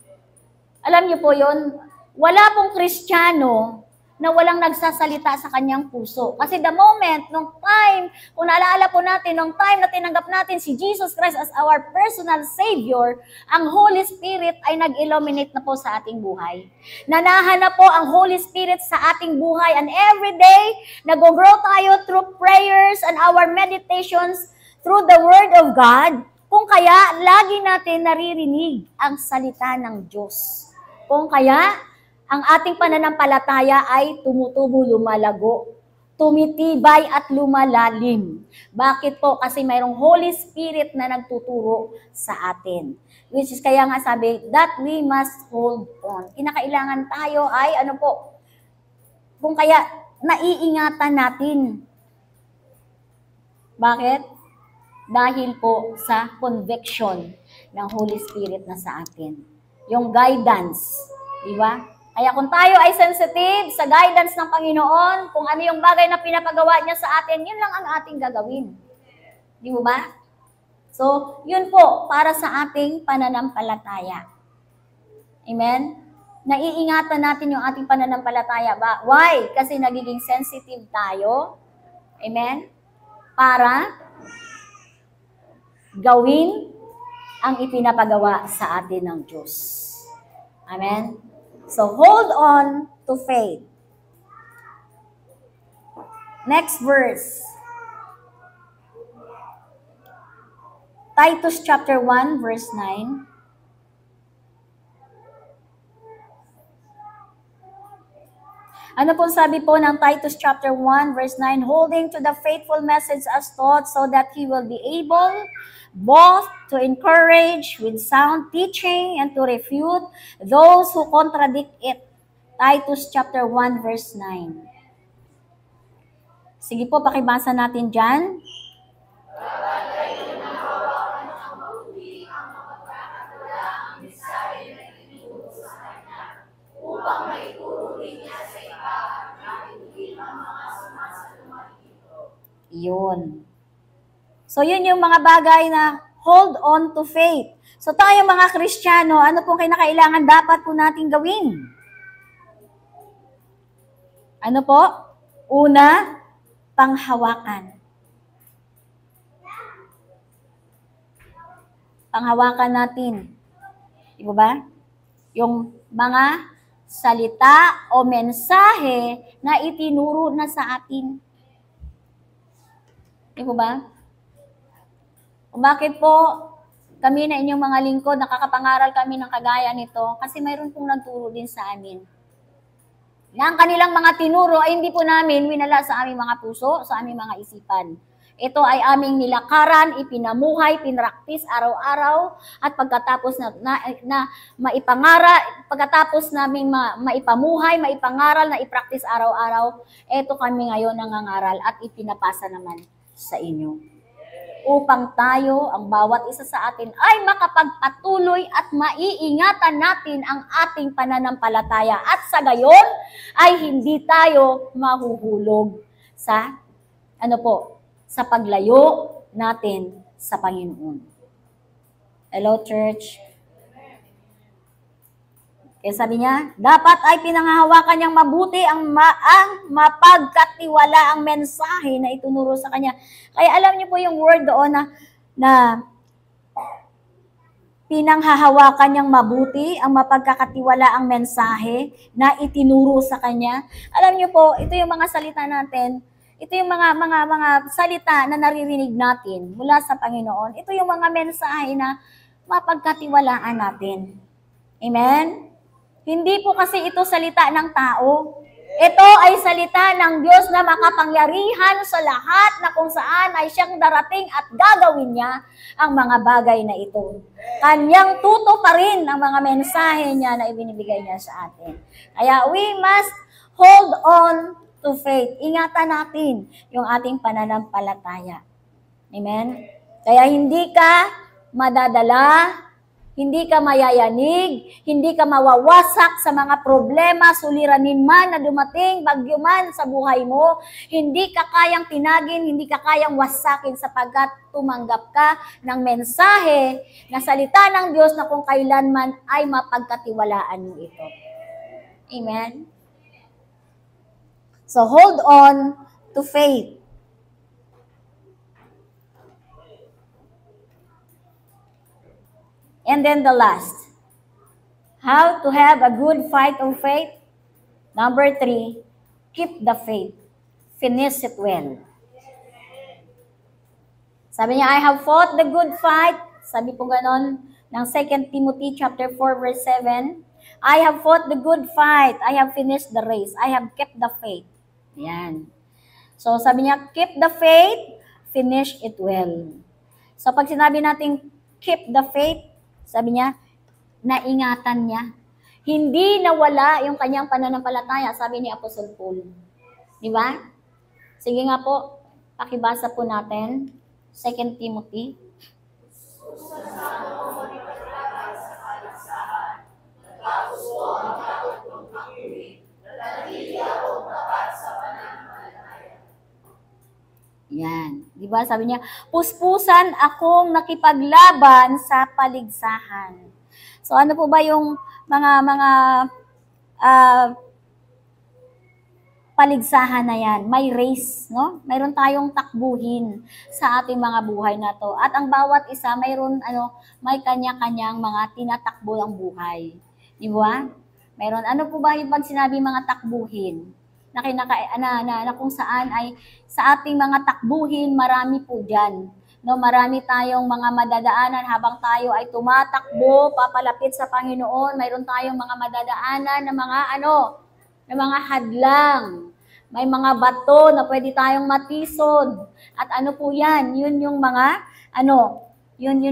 Alam niyo po yon, wala pong Kristiyano na walang nagsasalita sa kanyang puso. Kasi the moment, nung time, kung naalala po natin, nung time na tinanggap natin si Jesus Christ as our personal Savior, ang Holy Spirit ay nag-illuminate na po sa ating buhay. Nanahan na po ang Holy Spirit sa ating buhay, and every day, nag-grow tayo through prayers and our meditations through the Word of God, kung kaya lagi natin naririnig ang salita ng Diyos. Kung kaya, ang ating pananampalataya ay tumutubo, lumalago, tumitibay at lumalalim. Bakit po? Kasi mayroong Holy Spirit na nagtuturo sa atin. Which is kaya nga sabi, that we must hold on. Kinakailangan tayo ay ano po, kung kaya naiingatan natin. Bakit? Dahil po sa conviction ng Holy Spirit na sa atin. Yung guidance, di ba? Kaya kung tayo ay sensitive sa guidance ng Panginoon, kung ano yung bagay na pinapagawa niya sa atin, yun lang ang ating gagawin. Di ba? So, yun po, para sa ating pananampalataya. Amen? Naiingatan natin yung ating pananampalataya. Why? Kasi nagiging sensitive tayo. Amen? Para gawin ang ipinapagawa sa atin ng Diyos. Amen? So, hold on to faith. Next verse. Titus chapter 1, verse 9. Ano po sabi po ng Titus chapter 1, verse 9? Holding to the faithful message as taught, so that he will be able both to encourage with sound teaching and to refute those who contradict it. Titus chapter 1, verse 9. Sige po, pakibasa natin dyan. Yun. So, yun yung mga bagay na hold on to faith. So, tayo mga Kristiyano, ano pong kinakailangan dapat po natin gawin? Ano po? Una, panghawakan. Panghawakan natin. Di ba? Yung mga salita o mensahe na itinuro na sa atin. Di ba? Bakit po kami na inyong mga lingkod, nakakapangaral kami ng kagaya nito? Kasi mayroon pong nagturo din sa amin. Na ang kanilang mga tinuro ay hindi po namin winala sa aming mga puso, sa aming mga isipan. Ito ay aming nilakaran, ipinamuhay, pinraktis araw-araw, at pagkatapos na pagkatapos naming maipamuhay, maipangaral, na ipraktis araw-araw, ito kami ngayon nangangaral at ipinapasa naman sa inyo. Upang tayo, ang bawat isa sa atin, ay makapagpatuloy at maiingatan natin ang ating pananampalataya. At sa gayon, ay hindi tayo mahuhulog sa, sa paglayo natin sa Panginoon. Hello, church? Kaya sabi niya, dapat ay pinanghahawakan niyang mabuti ang mapagkatiwala ang mensahe na itunuro sa kanya. Kaya alam niyo po yung word doon na pinanghahawakan niyang mabuti ang mapagkakatiwala ang mensahe na itinuro sa kanya. Alam niyo po, ito yung mga salita natin, ito yung mga salita na naririnig natin mula sa Panginoon. Ito yung mga mensahe na mapagkatiwalaan natin. Amen? Hindi po kasi ito salita ng tao. Ito ay salita ng Diyos na makapangyarihan sa lahat, na kung saan ay siyang darating at gagawin niya ang mga bagay na ito. Kanyang tuto pa rin ang mga mensahe niya na ibinibigay niya sa atin. Kaya we must hold on to faith. Ingatan natin yung ating pananampalataya. Amen? Kaya hindi ka madadala Hindi ka mayayanig, hindi ka mawawasak sa mga problema, suliranin man na dumating, bagyo man sa buhay mo. Hindi ka kayang tinagin, hindi ka kayang wasakin sapagkat tumanggap ka ng mensahe na salita ng Diyos na kung kailanman ay mapagkatiwalaan mo ito. Amen? So hold on to faith. And then the last, how to have a good fight of faith. Number 3, keep the faith. Finish it well. Sabi niya, I have fought the good fight. Sabi po ganon ng 2 Timothy chapter 4 verse 7. I have fought the good fight. I have finished the race. I have kept the faith. Yan. So sabi niya, keep the faith, finish it well. So pag sinabi natin keep the faith, sabi niya, naingatan niya. Hindi nawala yung kanyang pananampalataya, sabi ni Apostle Paul. Di ba? Sige nga po, pakibasa po natin. 2 Timothy. Yan. Di ba? Sabi niya, puspusan akong nakipaglaban sa paligsahan. So ano po ba yung mga paligsahan na yan? May race, no? Mayroon tayong takbuhin sa ating mga buhay na to. At ang bawat isa may kanya-kanyang mga tinatakbo ng buhay. Di ba? Mayroon ano po ba yung pag sinabi mga takbuhin? Na kung saan ay sa ating mga takbuhin, marami po dyan. No, marami tayong mga madadaanan habang tayo ay tumatakbo, papalapit sa Panginoon. Mayroon tayong mga madadaanan na mga hadlang. May mga bato na pwede tayong matisod. At ano po yan? Yun yung mga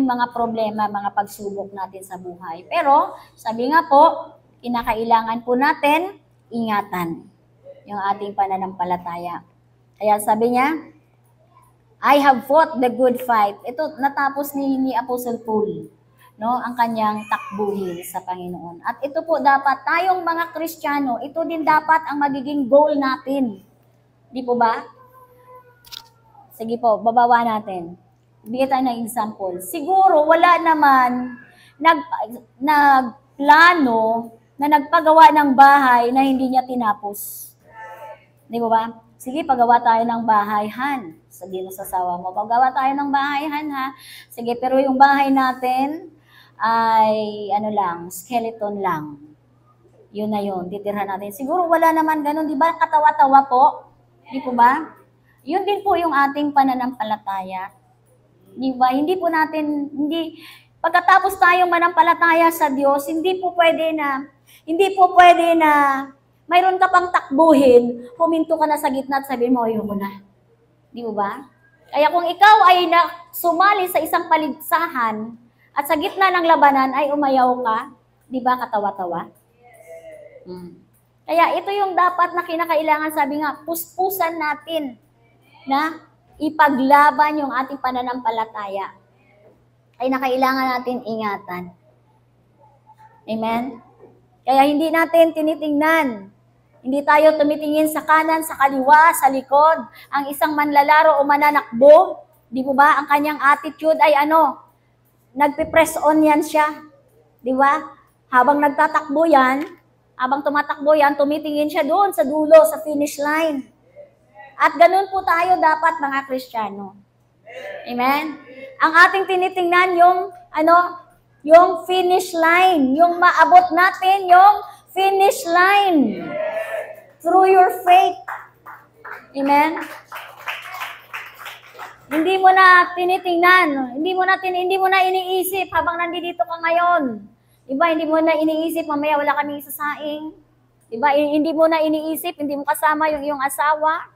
mga problema, mga pagsubok natin sa buhay. Pero, sabi nga po, kinakailangan po natin ingatan yung ating pananampalataya. Kaya sabi niya, I have fought the good fight. Ito, natapos ni Apostle Paul, no, ang kanyang takbuhin sa Panginoon. At ito po dapat, tayong mga Kristiyano, ito din dapat ang magiging goal natin. Di po ba? Sige po, bababa natin. Bigyan tayo ng example. Siguro, wala naman nagplano na nagpagawa ng bahay na hindi niya tinapos. Di ba? Sige, pagawa tayo ng bahay-han. Sabihin mo sa asawa mo, pagawa tayo ng bahay-han, ha? Sige, pero yung bahay natin ay, skeleton lang. Yun na yun, titirhan natin. Siguro wala naman ganun, di ba? Katawa-tawa po. Di po ba? Yun din po yung ating pananampalataya. Di ba? Pagkatapos tayong manampalataya sa Diyos, hindi po pwede na mayroon ka pang takbuhin, huminto ka na sa gitna at sabihin mo, ayoko na. Di ba? Kaya kung ikaw ay sumali sa isang paligsahan at sa gitna ng labanan ay umayaw ka, di ba katawa-tawa? Kaya ito yung dapat na kinakailangan, sabi nga, puspusan natin na ipaglaban yung ating pananampalataya. Ay nakailangan natin ingatan. Amen? Kaya hindi natin tinitingnan. Hindi tayo tumitingin sa kanan, sa kaliwa, sa likod. Ang isang manlalaro o mananakbo, di po ba, ang kanyang attitude ay nagpe-press on yan siya. Di ba? Habang tumatakbo yan, tumitingin siya doon sa dulo, sa finish line. At ganun po tayo dapat mga Kristiyano. Amen? Ang ating tinitingnan yung finish line, yung maabot natin yung finish line through your faith. Amen? Hindi mo na tinitingnan, hindi mo na iniisip habang nandito ka ngayon. Diba, hindi mo na iniisip, mamaya wala kaming isasaing. Diba, hindi mo na iniisip, hindi mo kasama yung iyong asawa.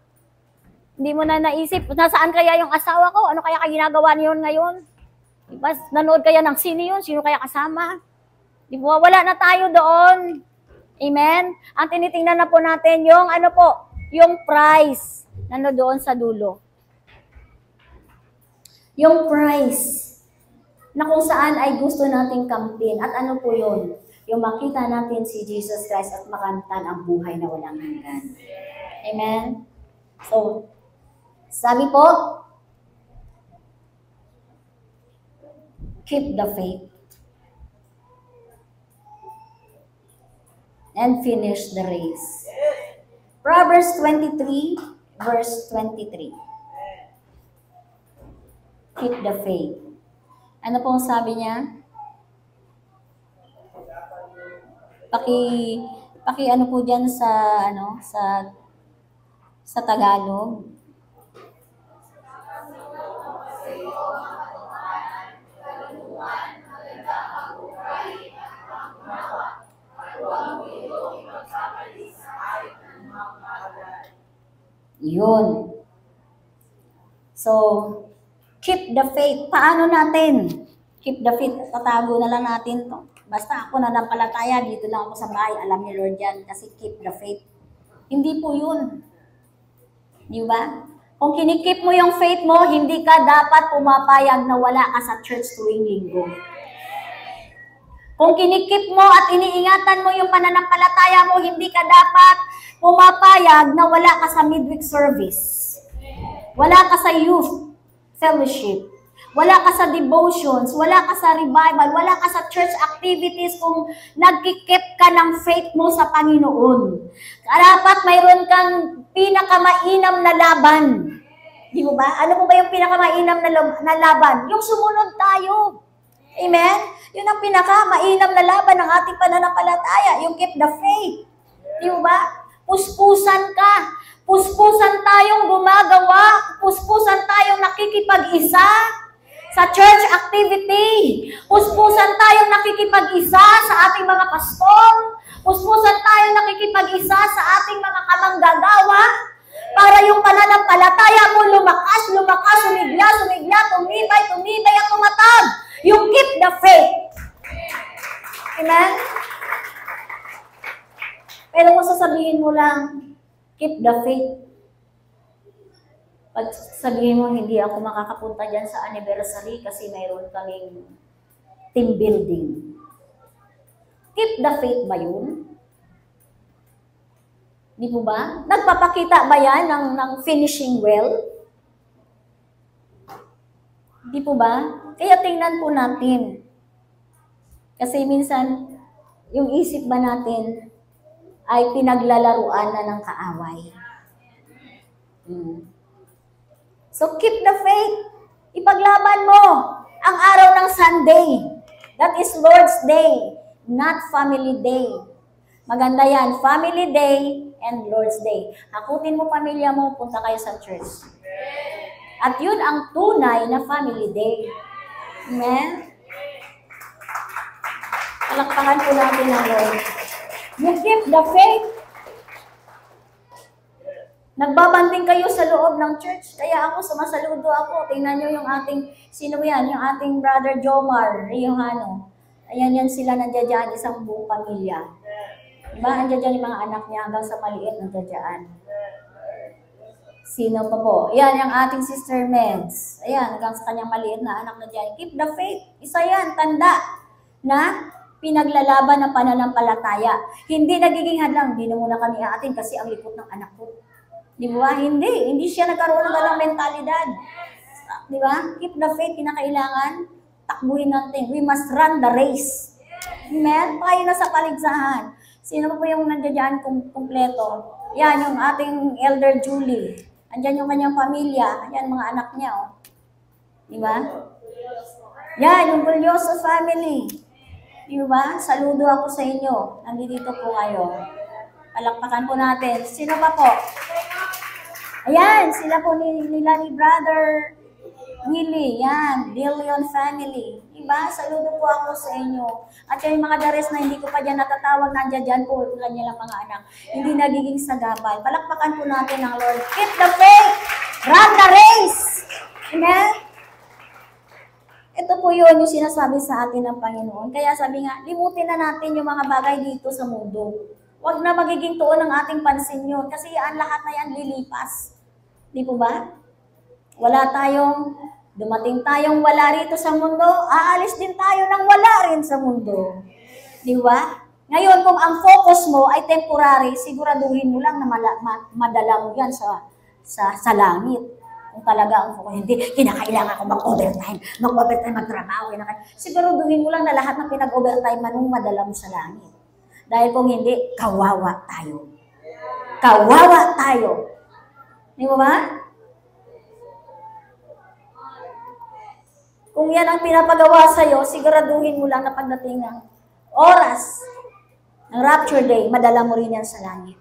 Hindi mo na naisip, nasaan kaya yung asawa ko? Ano kaya ginagawa niyon ngayon? Diba, nanood kaya ng sino yun? Sino kaya kasama? Diba, wala na tayo doon. Amen? Ang tinitingnan na po natin yung yung prize na doon sa dulo. Yung prize na kung saan ay gusto nating kamtin. At ano po yun? Yung makita natin si Jesus Christ at makamtan ang buhay na walang hanggan. Amen? So, sabi po, keep the faith and finish the race. Proverbs 23, verse 23. Keep the faith. Ano pong sabi niya? Paki ano po diyan sa sa Tagalog. Yun. So, keep the faith. Paano natin? Keep the faith. Tatago na lang natin to. Basta ako nanampalataya, dito lang ako sa bahay. Alam ni Lord yan. Kasi keep the faith. Hindi po yun. Di ba? Kung kinikip mo yung faith mo, hindi ka dapat pumapayag na wala ka sa church tuwing linggo. Kung kinikip mo at iniingatan mo yung pananampalataya mo, hindi ka dapat pumapayag na wala ka sa midweek service. Wala ka sa youth fellowship. Wala ka sa devotions. Wala ka sa revival. Wala ka sa church activities kung nagkikip ka ng faith mo sa Panginoon. Dapat mayroon kang pinakamainam na laban. Di mo ba? Ano mo ba yung pinakamainam na laban? Yung sumunod tayo. Amen? Yun ang pinakamainam na laban ng ating pananampalataya. Yung keep the faith. Di mo ba? Puspusan ka. Puspusan tayong gumagawa. Puspusan tayong nakikipag-isa sa church activity. Puspusan tayong nakikipag-isa sa ating mga pastor. Puspusan tayong nakikipag-isa sa ating mga kamanggagawa para yung pananampalataya mo lumakas, sumigla, tumibay at tumatag. You keep the faith. Amen? Pero kung sasabihin mo lang, keep the faith. Pag sabihin mo, hindi ako makakapunta dyan sa anniversary kasi mayroon kaming team building. Keep the faith ba yun? Di po ba? Nagpapakita ba yan ng finishing well? Di po ba? Kaya tingnan po natin. Kasi minsan, yung isip ba natin ay pinaglalaruan na ng kaaway. So keep the faith. Ipaglaban mo ang araw ng Sunday. That is Lord's Day, not family day. Maganda yan, family day and Lord's Day. Hakutin mo pamilya mo, punta kayo sa church. At yun ang tunay na family day. Amen? Palakpakan po natin ang Lord. You keep the faith. Nagbabanding kayo sa loob ng church. Kaya ako, sumasaludo ako. Tingnan nyo yung ating, sino yan? Yung ating brother Jomar Riohano. Ayan yan sila nandiyan dyan, isang buong pamilya. Diba? Nandiyan dyan yung mga anak niya hanggang sa maliit nandiyan dyan. Sino pa po? Ayan, yung ating sister Meds. Ayan, hanggang sa kanyang maliit na anak na dyan. Keep the faith. Isa yan, tanda na pinaglalaban ng pananampalataya. Hindi nagiging hadlang. Hindi na muna kami aatin kasi ang likot ng anak ko. Di ba? Hindi siya nagkaroon ng galang mentalidad. Di ba? Keep the faith, kinakailangan. Takbuhin natin. We must run the race. Amen? Tayo na sa paligsahan. Sino po yung nandiyan kumpleto? Yan, yung ating Elder Julie. Andyan yung kanyang pamilya. Yan, mga anak niya. Oh. Di ba? Yan, yung Bulyoso family. Di ba? Saludo ako sa inyo. Nandito po kayo. Palakpakan po natin. Sino pa po? Ayan, sila po nila ni Brother Willie. Yan, Billion family. Diba? Saludo po ako sa inyo. At yung mga dares na hindi ko pa dyan natatawag, nandiyan dyan po, kanilang mga anak. Hindi nagiging sagabal. Palakpakan po natin ang Lord. Keep the faith! Run the race! Amen? Ito po yun yung sinasabi sa atin ng Panginoon. Kaya sabi nga, limutin na natin yung mga bagay dito sa mundo. Huwag na magiging tuon ng ating pansin yun. Kasi ang lahat na yan lilipas. Di po ba? Wala tayong Dumating tayong wala rito sa mundo, aalis din tayo ng wala rin sa mundo. Di ba? Ngayon, kung ang focus mo ay temporary, siguraduhin mo lang na madala mo yan sa langit. Kung talaga ang focus, hindi, kinakailangan ko mag-overtime, magtrabaho. Siguraduhin mo lang na lahat ng pinag-overtime manong madala mo sa langit. Dahil kung hindi, kawawa tayo. Kawawa tayo. Di ba? Kung yan ang pinapagawa sa'yo, siguraduhin mo lang na pagdating ng oras ng rapture day, madala mo rin yan sa langit.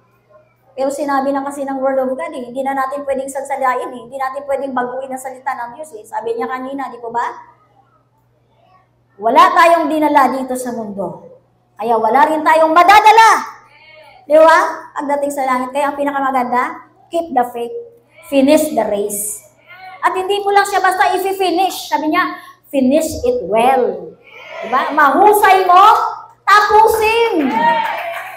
Pero sinabi na kasi ng Word of God, hindi na natin pwedeng sagsalain, hindi natin pwedeng baguhin ang salita ng Diyos. Sabi niya kanina, di po ba? Wala tayong dinala dito sa mundo. Kaya wala rin tayong madadala. Di ba? Pagdating sa langit. Kaya ang pinakamaganda, keep the faith, finish the race. At hindi mo lang siya basta i-finish. Sabi niya, finish it well. Diba? Mahusay mo, tapusin.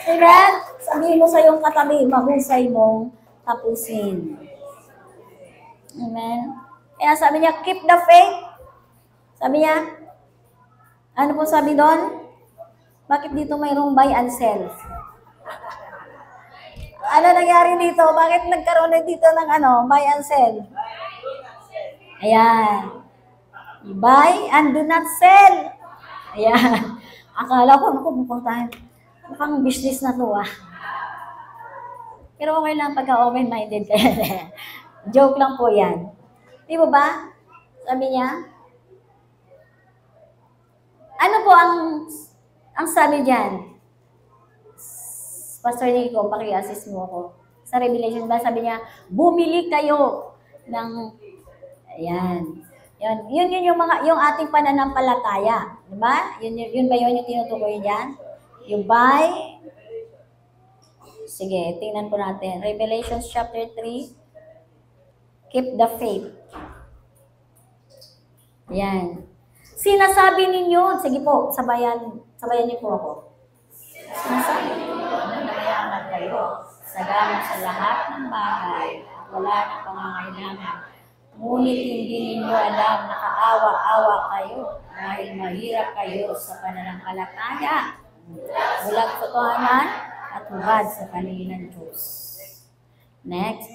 Amen? Sabihin mo sa iyong katabi, mahusay mong tapusin. Amen? Kaya sabi niya, keep the faith. Sabi niya, ano po sabi doon? Bakit dito mayroong buy and sell? Ano nangyari dito? Bakit nagkaroon na dito ng buy and sell? Ayan. Buy and do not sell. Ayan. Akala ko, pupuntahan. Mukhang business na to Pero okay lang pagka open-minded kayo. Joke lang po yan. Di ba ba? Sabi niya, ano po ang sabi diyan? Pastor Nico, paki-assist mo ako. Sa Revelation ba, sabi niya, bumili kayo ng, ayan. Yun yung ating pananampalataya. Diba? Yun ba yun yung tinutukoy diyan? You buy. Sige, tingnan po natin. Revelation chapter 3. Keep the faith. Ayan. Sinasabi ninyo, sige po, sabayan niyo po ako. Sinasabi ninyo na mayaman kayo, sagana sa lahat ng bagay, wala nang pangangailangan. Ngunit hindi ninyo alam na kaawa-awa kayo dahil mahirap kayo sa pananampalataya, bulag totohanan at hubad sa paningin ng Diyos. Next.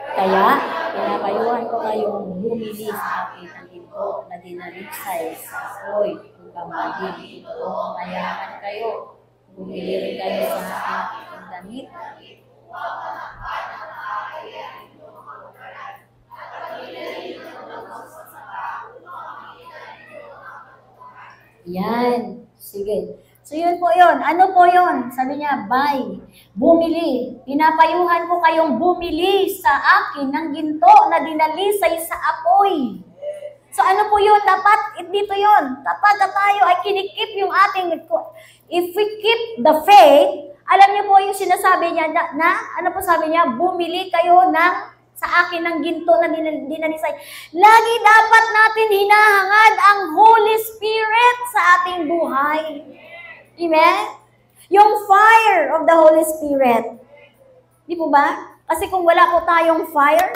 Kaya, pinapayuhan ko kayong bumili sa akin ang ito na dinalisay sa apoy upang maging ito mayaman kayo. Bumili rin kayo sa akin ang damit. Yan. Sige. So, yun po yun. Ano po yun? Sabi niya, buy. Bumili. Pinapayuhan ko kayong bumili sa akin ng ginto na dinalisay sa apoy. So, ano po yun? Dapat, dito yun. Dapat na tayo ay kinikip yung ating, if we keep the faith, alam niyo po yung sinasabi niya na ano po sabi niya? Bumili kayo sa akin ng ginto na dinalisay. Lagi dapat natin hinahangad ang Holy Spirit sa ating buhay. Amen? Yung fire of the Holy Spirit. Di po ba? Kasi kung wala po tayong fire,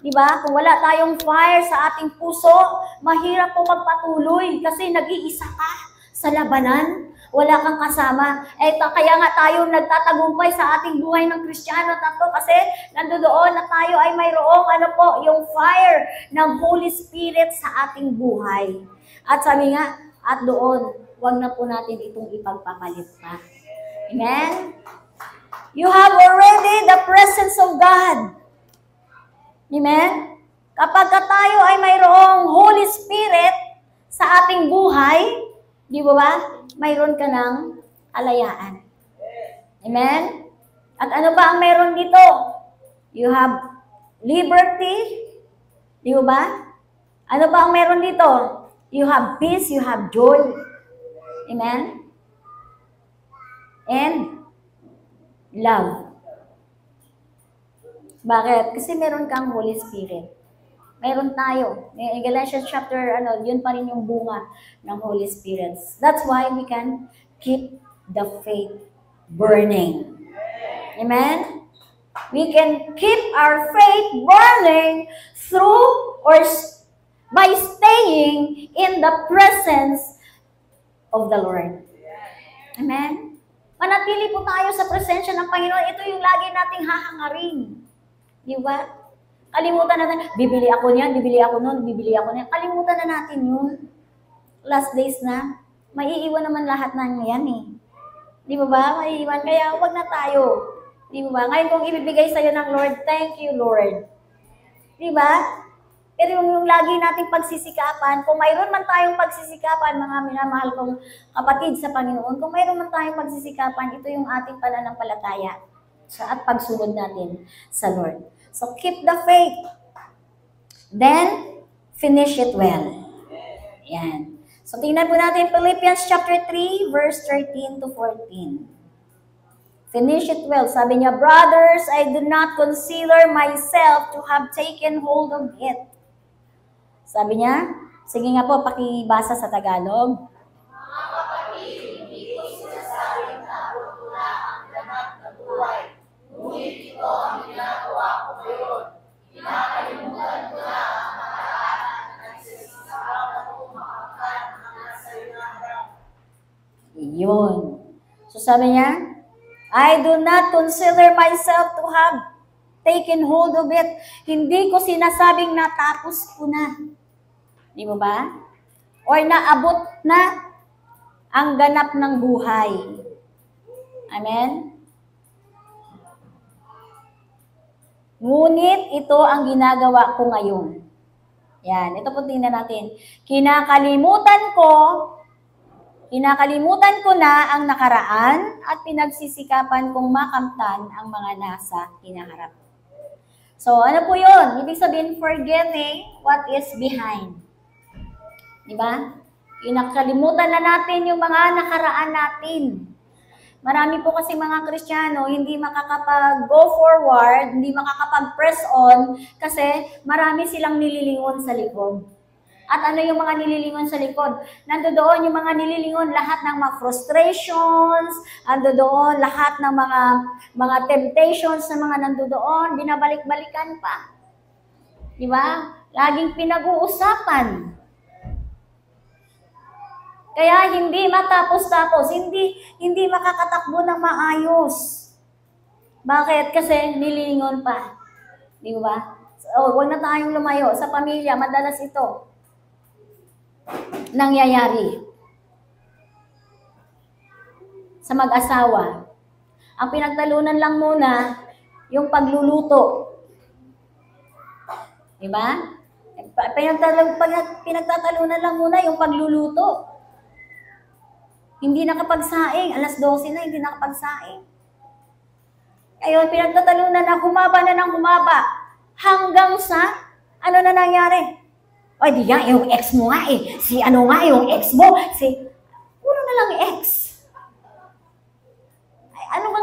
di ba? Kung wala tayong fire sa ating puso, mahirap po magpatuloy kasi nag-iisa ka sa labanan. Wala kang kasama. Kaya nga tayo nagtatagumpay sa ating buhay ng Kristiyano kasi nandoon na tayo ay mayroong yung fire ng Holy Spirit sa ating buhay. At sabi nga, at doon, wag na po natin itong ipagpapalit pa. Amen? You have already the presence of God. Amen? Kapag tayo ay mayroong Holy Spirit sa ating buhay, di ba ba? Mayroon ka ng kalayaan. Amen? At ano ba ang mayroon dito? You have liberty. Di ba ba? Ano ba ang mayroon dito? You have peace, you have joy. Amen? And love. Bakit? Kasi meron kang Holy Spirit. Meron tayo. In Galatians chapter, yun pa rin yung bunga ng Holy Spirit. That's why we can keep the faith burning. Amen? we can keep our faith burning through or by staying in the presence of the Lord. Amen? Manatili po tayo sa presensya ng Panginoon. Ito yung lagi nating hahangarin. Di ba? Kalimutan natin, bibili ako niyan, bibili ako nun, bibili ako niyan. Kalimutan na natin yun. Last days na. Maiiwan naman lahat ng yan eh. Di ba ba? Maiiwan. Kaya huwag na tayo. Di ba ba? Ngayon kung ibibigay sa'yo ng Lord, thank you Lord. Di ba? Pero yung lagi nating pagsisikapan, kung mayroon man tayong pagsisikapan, mga minamahal kong kapatid sa Panginoon, kung mayroon man tayong pagsisikapan, ito yung ating pananampalataya at pagsunod natin sa Lord. So keep the faith. Then, finish it well. Yan. So tingnan po natin Philippians chapter 3, verse 13 to 14. Finish it well. Sabi niya, brothers, I do not consider myself to have taken hold of it. Sabi niya, sige nga po, pakibasa sa Tagalog. Mga kapatid, hindi ko sinasabing na abot ko na ang ganap na buhay. Ngunit ito ang ginagawa ko ngayon. Kinakalimutan ko na ang nakaraan at nagsisisarap ako makakat ang nasa harap. Iyon. So sabi niya, I do not consider myself to have taken hold of it. Hindi ko sinasabing natapos ko na. Di ba ba? Or naabot na ang ganap ng buhay. Amen? Ngunit ito ang ginagawa ko ngayon. Yan, ito po tingnan natin. Kinakalimutan ko na ang nakaraan at pinagsisikapan kong makamtan ang mga nasa hinaharap. So, ano po yun? Ibig sabihin, forgetting what is behind. Diba? Kinakalimutan na natin yung mga nakaraan natin. Marami po kasi mga Kristiyano hindi makakapag-go forward, hindi makakapag-press on kasi marami silang nililingon sa likod. At ano yung mga nililingon sa likod? Nandoon yung mga nililingon lahat ng mga frustrations, nandoon lahat ng mga temptations na mga nandoon, binabalik-balikan pa. Di ba? Laging pinag-uusapan. Kaya hindi matapos-tapos, hindi makakatakbo ng maayos. Bakit? Kasi nililingon pa. Di ba? So, huwag na tayong lumayo. Sa pamilya, madalas ito nangyayari. Sa mag-asawa, ang pinagtalunan lang muna yung pagluluto. Di ba? Pinagtatalunan lang muna yung pagluluto. Hindi nakapagsaing. Alas 12 na, hindi nakapagsaing. Ayun, pinagtatalunan na humaba na ng humaba. Hanggang sa, ano na nangyari? O, di nga, yung ex mo nga eh. Si ano nga, yung ex mo. Puro na lang ex. Ay, ano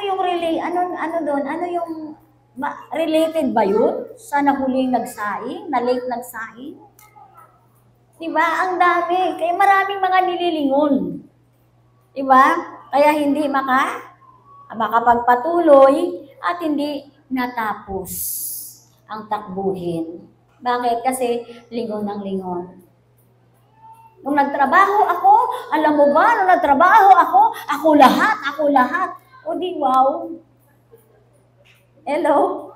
yung relay? Ano doon? Ano yung, related ba yun? Sa nahuling nagsaing? Na late nagsaing? Diba? Ang dami. Kaya maraming mga nililingon. Diba? Kaya hindi makapagpatuloy at hindi natapos ang takbuhin. Bakit? Kasi lingon ng lingon. Nung nagtrabaho ako, alam mo ba, nung nagtrabaho ako lahat. O di wow. Hello?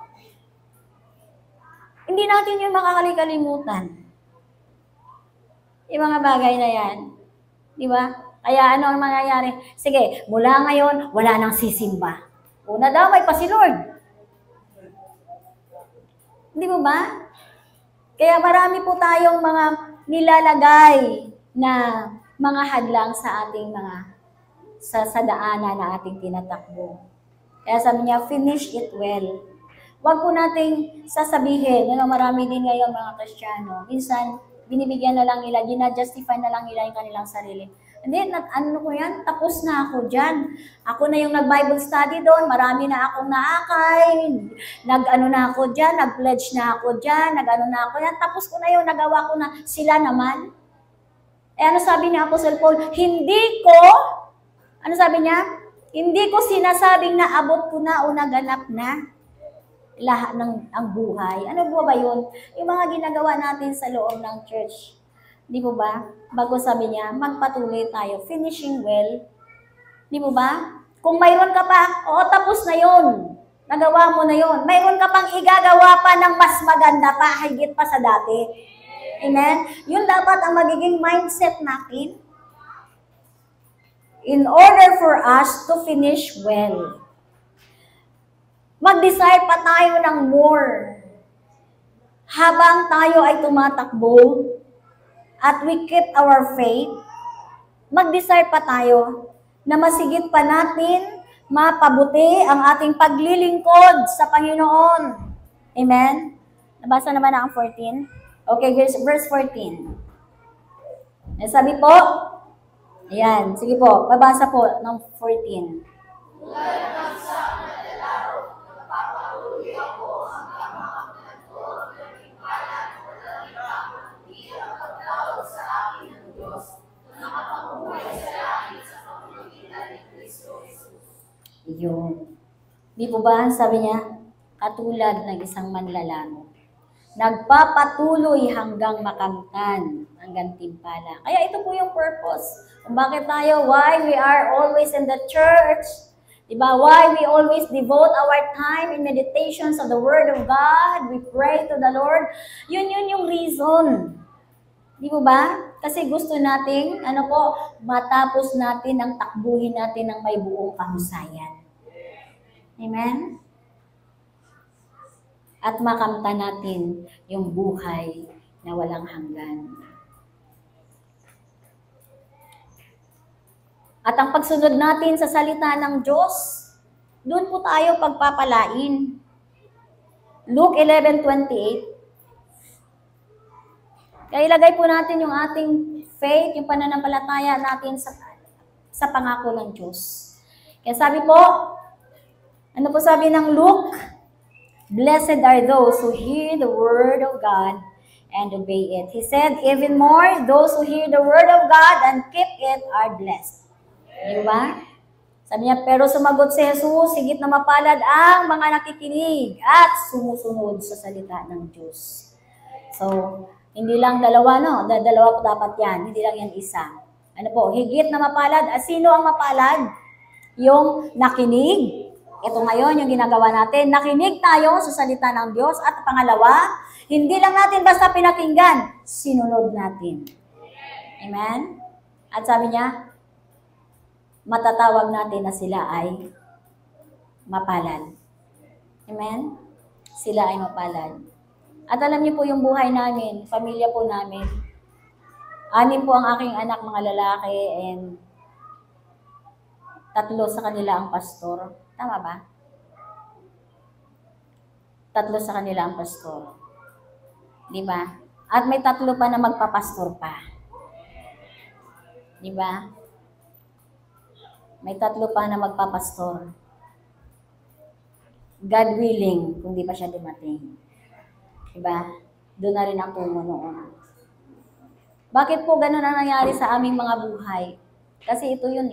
Hindi natin yung makakalikalimutan. Yung mga bagay na yan. Di ba? Kaya ano ang mangyayari? Sige, mula ngayon, wala nang sisimba. Una daw, may pa si Lord. Di ba ba? Kaya marami po tayong mga nilalagay na mga hadlang sa ating sa daanan na ating tinatakbo. Kaya sabi niya, finish it well. Huwag po nating sasabihin, marami din ngayon mga Kristiyano, minsan, binibigyan na lang nila, ginajustify na lang nila yung kanilang sarili. Hindi, ano ko yan? Tapos na ako dyan. Ako na yung nag-Bible study doon, marami na akong naakay, nag-ano na ako dyan, nag-pledge na ako dyan, nag-ano na ako yan, tapos ko na yun, nagawa ko na, sila naman. Ano sabi ni Apostle Paul? Ano sabi niya? Hindi ko sinasabing na abot ko na o naganap na. lahat ng ang buhay. Ano po ba yun? Yung mga ginagawa natin sa loob ng church. Di po ba? Bago sabi niya, magpatuloy tayo. Finishing well. Di po ba? Kung mayroon ka pa, tapos na yun. Nagawa mo na yun. Mayroon ka pang igagawa pa ng mas maganda pa, higit pa sa dati. Amen? Yun dapat ang magiging mindset natin in order for us to finish well. Mag-desire pa tayo ng more. Habang tayo ay tumatakbo at we keep our faith, mag-desire pa tayo na masigit pa natin mapabuti ang ating paglilingkod sa Panginoon. Amen? Nabasa naman ang 14? Okay, verse 14. Sabi po, ayan, sige po, babasa po ng 14. Yun. Di po ba, sabi niya, katulad ng isang manlalaro. Nagpapatuloy hanggang makamtan ang gantimpala. Kaya ito po yung purpose. Kung bakit tayo, why we are always in the church. Diba? Why we always devote our time in meditations of the Word of God. We pray to the Lord. Yun yung reason. Di po ba? Kasi gusto nating, matapos natin ang takbuhin natin ng may buong kahusayan. Amen? At makamtan natin yung buhay na walang hanggan. At ang pagsunod natin sa salita ng Diyos, doon po tayo pagpapalain. Luke 11:28. Kaya ilagay po natin yung ating faith, yung pananampalataya natin sa pangako ng Diyos. Kaya sabi po, ano po sabi ng Luke? Blessed are those who hear the word of God and obey it. He said, even more, those who hear the word of God and keep it are blessed. Di ba? Sabi niya, pero sumagot si Jesus, higit na mapalad ang mga nakikinig at sumusunod sa salita ng Diyos. So, hindi lang dalawa, no? Dalawa po dapat yan. Hindi lang yan isa. Ano po? Higit na mapalad. Sino ang mapalad? Yung nakinig. Ito ngayon yung ginagawa natin. Nakinig tayo sa salita ng Diyos. At pangalawa, hindi lang natin basta pinakinggan. Sinunod natin. Amen? At sabi niya, matatawag natin na sila ay mapalad. Amen? Sila ay mapalad. At alam niyo po yung buhay namin, pamilya po namin. 6 po ang aking anak, mga lalaki, and 3 sa kanila ang pastor. Tama ba? 3 sa kanila ang pastor. Di ba? At may 3 pa na magpapastor pa. Di ba? May 3 pa na magpapastor. God willing, kung di pa siya dumating. Diba? Doon na rin ang tungo noon. Bakit po ganun ang nangyari sa aming mga buhay? Kasi ito yun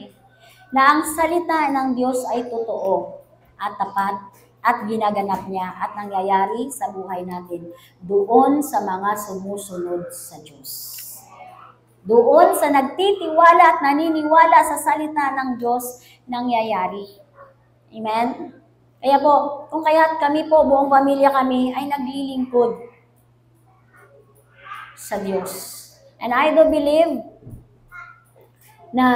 na ang salita ng Diyos ay totoo at tapat at ginaganap niya at nangyayari sa buhay natin doon sa mga sumusunod sa Diyos. Doon sa nagtitiwala at naniniwala sa salita ng Diyos nangyayari. Amen? Kaya po, kung kaya't kami po, buong pamilya kami, ay naglilingkod sa Diyos. And I do believe na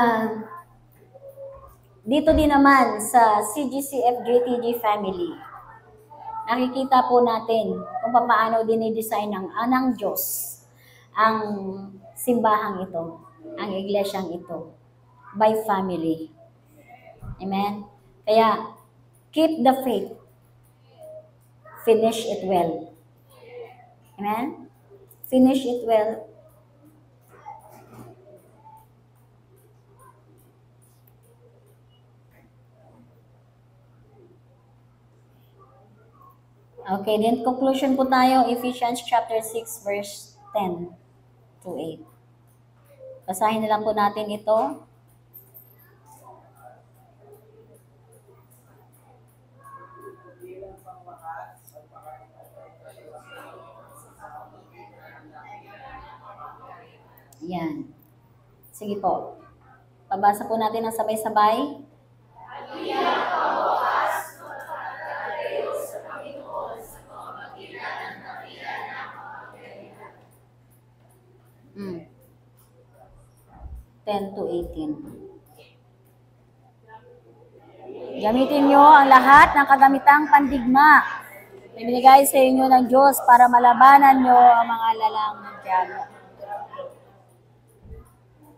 dito din naman sa CGCF JTG family, nakikita po natin kung paano dinidesign ng anang Diyos ang simbahang ito, ang iglesyang ito, by family. Amen? Kaya, keep the faith. Finish it well. Amen? Finish it well. Okay, then conclusion po tayo, Ephesians chapter 6, verse 10 to 8. Basahin na lang po natin ito. Yan. Sige po. Pabasa po natin ng sabay-sabay. Mm. 10 to 18. Gamitin nyo ang lahat ng kagamitang pandigma na binigay sa inyo ng Diyos para malabanan nyo ang mga lalang ng diablo.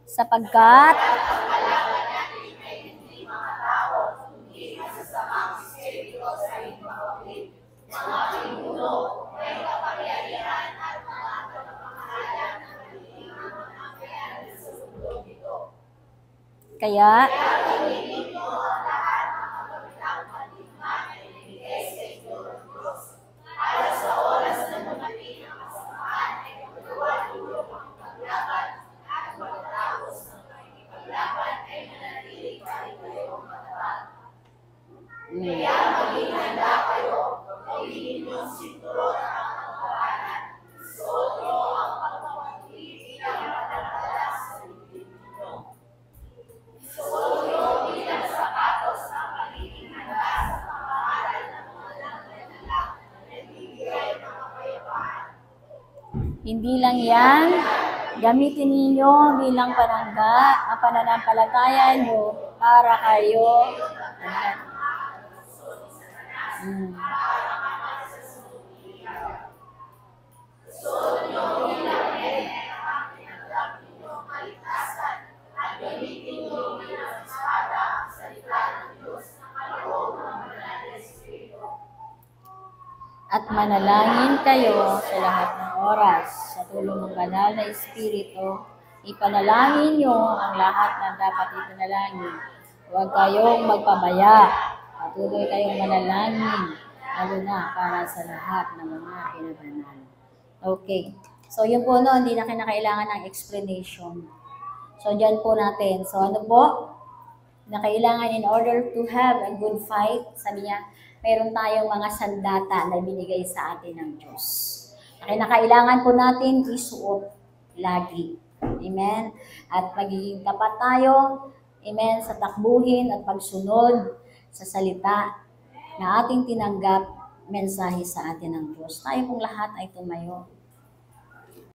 Sapagkat kaya hindi lang yan, gamitin ninyo bilang panangga ang pananampalataya nyo para kayo. At manalangin kayo sa lahat ng oras. Sa tulong ng banal na Espiritu, ipanalangin nyo ang lahat ng dapat ipanalangin. Huwag kayong magpabaya. Patuloy kayong manalangin, lalo na para sa lahat ng mga pinabanal. Okay. So, yun po no, hindi na kinakailangan ng explanation. So, dyan po natin. So, ano po? Na kailangan in order to have a good fight, sabi niya, meron tayong mga sandata na binigay sa atin ng Diyos. Kaya kailangan po natin isuot lagi. Amen? At magiging tapat tayo, amen, sa takbuhin at pagsunod sa salita na ating tinanggap mensahe sa atin ng Diyos. Tayo pong lahat ay tumayo.